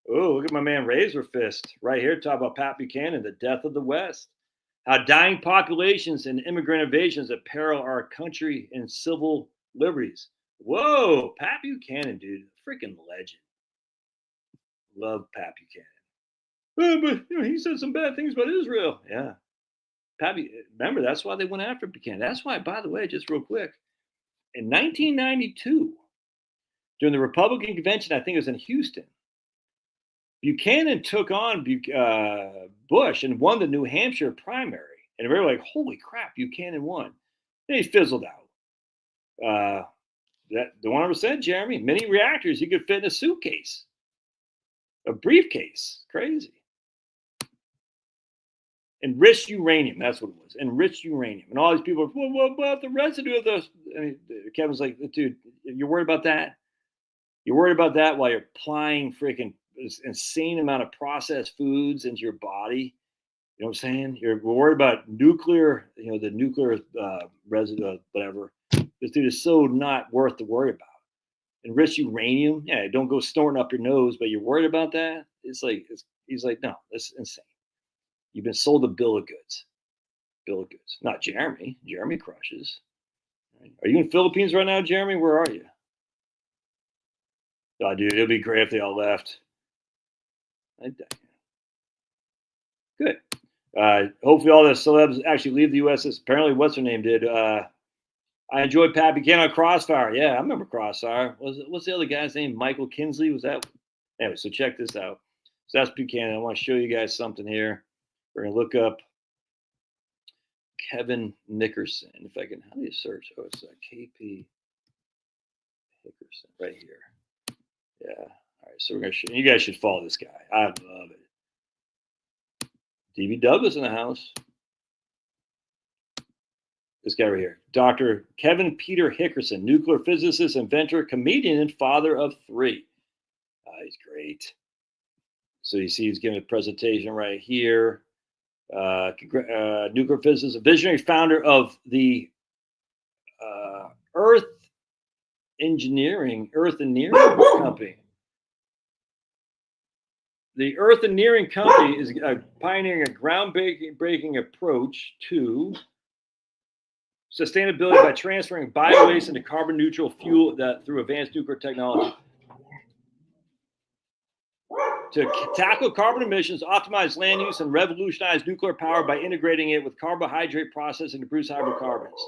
Oh, look at my man Razor Fist right here. Talk about Pat Buchanan, the death of the West. How dying populations and immigrant invasions imperil our country and civil liberties. Whoa, Pat Buchanan, dude, freaking legend. Love Pat Buchanan. But he said some bad things about Israel. Yeah. Remember, that's why they went after Buchanan. That's why, by the way, just real quick, in 1992, during the Republican convention, I think it was in Houston, Buchanan took on Bush and won the New Hampshire primary. And we were like, holy crap, Buchanan won. Then he fizzled out. The 100%, Jeremy, many reactors you could fit in a suitcase, a briefcase. Crazy. Enriched uranium, that's what it was. Enriched uranium. And all these people are, well, what about the residue of this? And Kevin's like, dude, you're worried about that? You're worried about that while you're applying freaking this insane amount of processed foods into your body. You know what I'm saying? You're worried about nuclear, the nuclear residue, whatever. This dude is so not worth to worry about. Enriched uranium, yeah, don't go snorting up your nose, but you're worried about that? He's like, no, that's insane. You've been sold a bill of goods. Bill of goods. Not Jeremy. Jeremy crushes. Are you in Philippines right now, Jeremy? Where are you? Oh, dude, it'd be great if they all left. Good. Hopefully all the celebs actually leave the U.S. Apparently, what's her name did. I enjoyed Pat Buchanan on Crossfire. Yeah, I remember Crossfire. What's the other guy's name? Michael Kinsley? Was that? Anyway, so check this out. So that's Buchanan. I want to show you guys something here. We're going to look up Kevin Nickerson. If I can, how do you search? Oh, it's KP Nickerson right here. Yeah. All right. So we're going to show you guys should follow this guy. I love it. D.B. Douglas in the house. This guy right here, Dr. Kevin Peter Hickerson, nuclear physicist, inventor, comedian, and father of 3. He's great. So you see he's giving a presentation right here. Nuclear physicist, a visionary founder of the Earth Engineering Company. The Earth Engineering Company is pioneering a groundbreaking approach to sustainability by transferring biowaste into carbon neutral fuel through advanced nuclear technology. To tackle carbon emissions, optimize land use, and revolutionize nuclear power by integrating it with carbohydrate processing to produce hydrocarbons.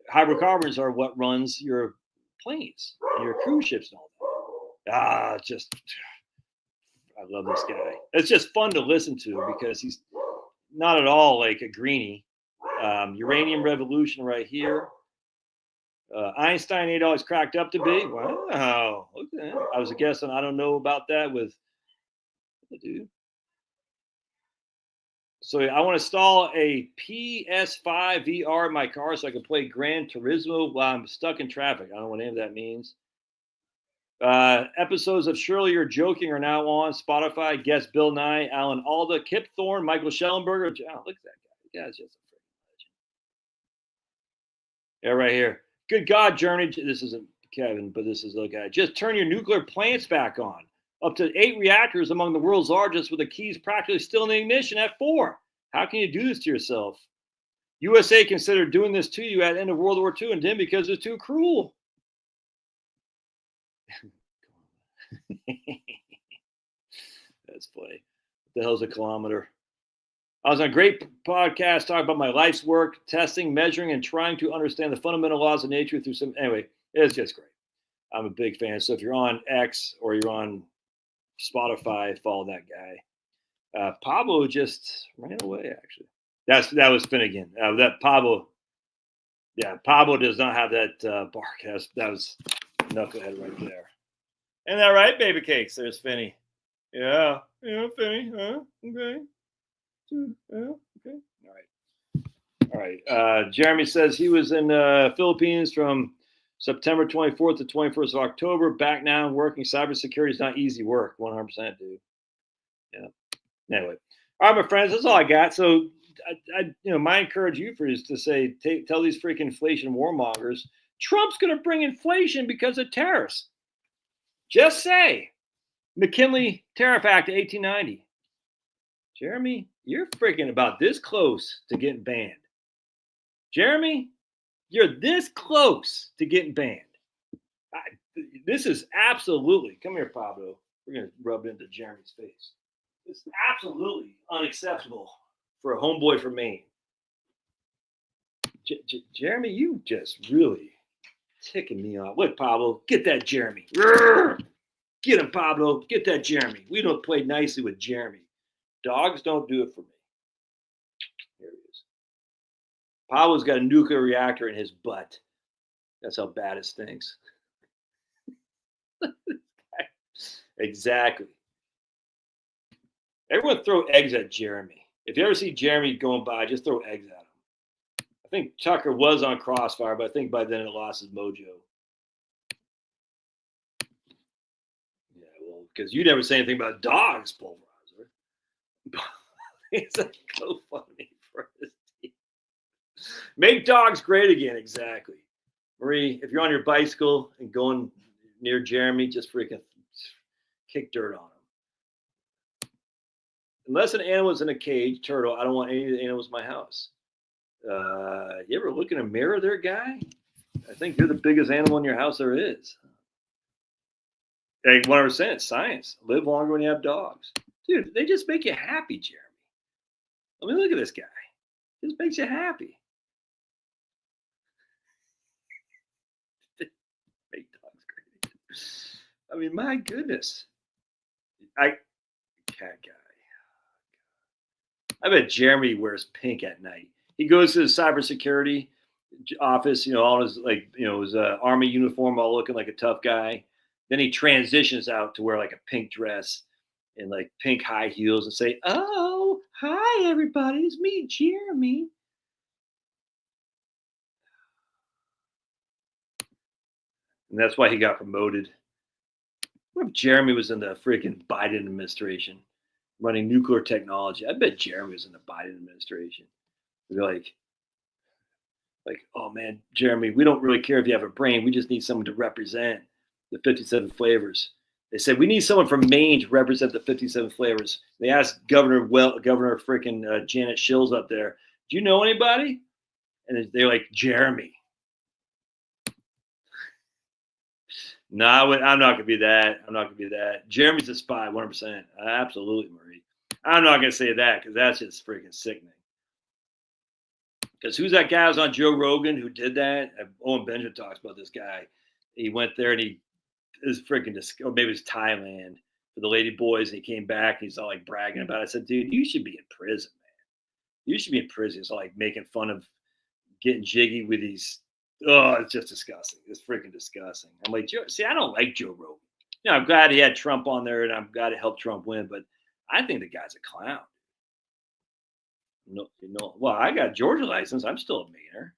Hydrocarbons are what runs your planes and your cruise ships and all that. I love this guy. It's just fun to listen to because he's not at all like a greenie. Uranium revolution right here. Einstein ain't always cracked up to be. Wow. Okay. I was a guest on I don't know about that with the dude. So I want to install a PS5 VR in my car so I can play Gran Turismo while I'm stuck in traffic. I don't know what any of that means. Episodes of Surely You're Joking are now on Spotify. Guest Bill Nye, Alan Alda, Kip Thorne, Michael Schellenberger. Oh, look at that guy. The guy's just a freaking legend. Yeah, right here. Good God, Germany. This isn't Kevin, but this is the guy. Just turn your nuclear plants back on. Up to 8 reactors among the world's largest with the keys practically still in the ignition at 4. How can you do this to yourself? USA considered doing this to you at the end of World War II and didn't because it's too cruel. That's funny. What the hell's a kilometer? I was on a great podcast talking about my life's work, testing, measuring, and trying to understand the fundamental laws of nature through some. Anyway, it's just great. I'm a big fan. So if you're on X or you're on Spotify, follow that guy. Pablo just ran away. Actually, that was Finnegan. That Pablo. Yeah, Pablo does not have that bark. That was knucklehead right there. Isn't that right, baby cakes? There's Finny. Yeah, Finny. Huh? Okay. Yeah, okay. All right. Jeremy says he was in Philippines from September 24th to 21st of October. Back now working. Cybersecurity is not easy work. 100%, dude. Yeah. Anyway. All right, my friends. That's all I got. So, my encourage you for is to say, tell these freaking inflation warmongers, Trump's going to bring inflation because of tariffs. Just say, McKinley Tariff Act of 1890. Jeremy, you're freaking about this close to getting banned. Jeremy, you're this close to getting banned. This is absolutely, come here, Pablo. We're going to rub it into Jeremy's face. This is absolutely unacceptable for a homeboy from Maine. Jeremy, you just really ticking me off. Look, Pablo, get that Jeremy. Get him, Pablo. Get that Jeremy. We don't play nicely with Jeremy. Dogs don't do it for me. Here he is. Pablo's got a nuclear reactor in his butt. That's how bad it stinks. Exactly. Everyone throw eggs at Jeremy. If you ever see Jeremy going by, just throw eggs at him. I think Tucker was on Crossfire, but I think by then it lost his mojo. because you never say anything about dogs, pulverizer. It's a GoFundMe for his team. Make dogs great again. Exactly. Marie, if you're on your bicycle and going near Jeremy, just freaking kick dirt on him. Unless an animal's in a cage, turtle, I don't want any of the animals in my house. You ever look in a mirror there, guy? I think you're the biggest animal in your house there is. Hey, 100% science. Live longer when you have dogs. Dude, they just make you happy, Jeremy. I mean, look at this guy. It just makes you happy. Make dogs great. I mean, my goodness. Cat guy. I bet Jeremy wears pink at night. He goes to the cybersecurity office, all his his army uniform, all looking like a tough guy. Then he transitions out to wear like a pink dress and like pink high heels and say, "Oh, hi everybody, it's me, Jeremy." And that's why he got promoted. What if Jeremy was in the freaking Biden administration running nuclear technology? I bet Jeremy was in the Biden administration. They'd be like, "Oh man, Jeremy, we don't really care if you have a brain. We just need someone to represent the 57 flavors." They said, "We need someone from Maine to represent the 57 flavors." They asked Governor freaking Janet Shills up there, "Do you know anybody?" And they're like, "Jeremy." No, I'm not gonna be that. I'm not gonna be that. Jeremy's a spy, 100%. Absolutely, Marie. I'm not gonna say that because that's just freaking sickening. Because who's that guy who was on Joe Rogan who did that? Owen Benjamin talks about this guy. He went there and he is freaking, or maybe it's Thailand for the lady boys. And he came back and he's all like bragging about it. I said, "Dude, you should be in prison, man. You should be in prison." It's like making fun of getting jiggy with these. Oh, it's just disgusting. It's freaking disgusting. I'm like, see, I don't like Joe Rogan. I'm glad he had Trump on there and I'm glad it helped Trump win, but I think the guy's a clown. Well, I got a Georgia license. I'm still a Mainer.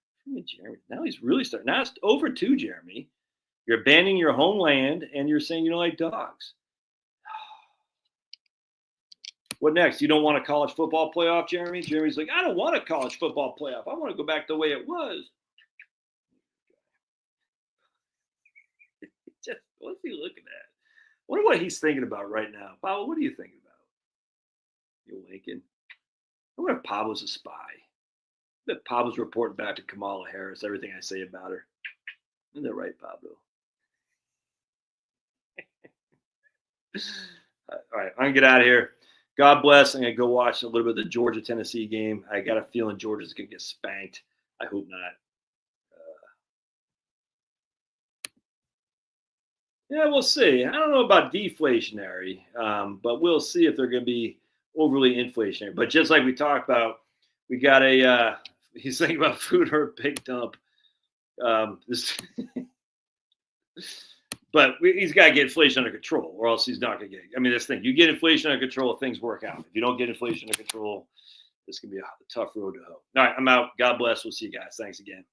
Jeremy. Now he's really starting. Now it's over to Jeremy. You're abandoning your homeland and you're saying you don't like dogs. What next? You don't want a college football playoff, Jeremy? Jeremy's like, "I don't want a college football playoff. I want to go back the way it was." Just, what's he looking at? I wonder what he's thinking about right now. Pablo, what are you thinking about? You're winking. I wonder if Pablo's a spy. I bet Pablo's reporting back to Kamala Harris everything I say about her. Isn't that right, Pablo? All right, I'm going to get out of here. God bless. I'm going to go watch a little bit of the Georgia-Tennessee game. I got a feeling Georgia's going to get spanked. I hope not. Yeah, we'll see. I don't know about deflationary, but we'll see if they're going to be overly inflationary. But just like we talked about, we got he's thinking about food or a big dump. But he's got to get inflation under control or else he's not going to get it. I mean, this thing, you get inflation under control, things work out. If you don't get inflation under control, this can be a tough road to hoe. All right, I'm out. God bless. We'll see you guys. Thanks again.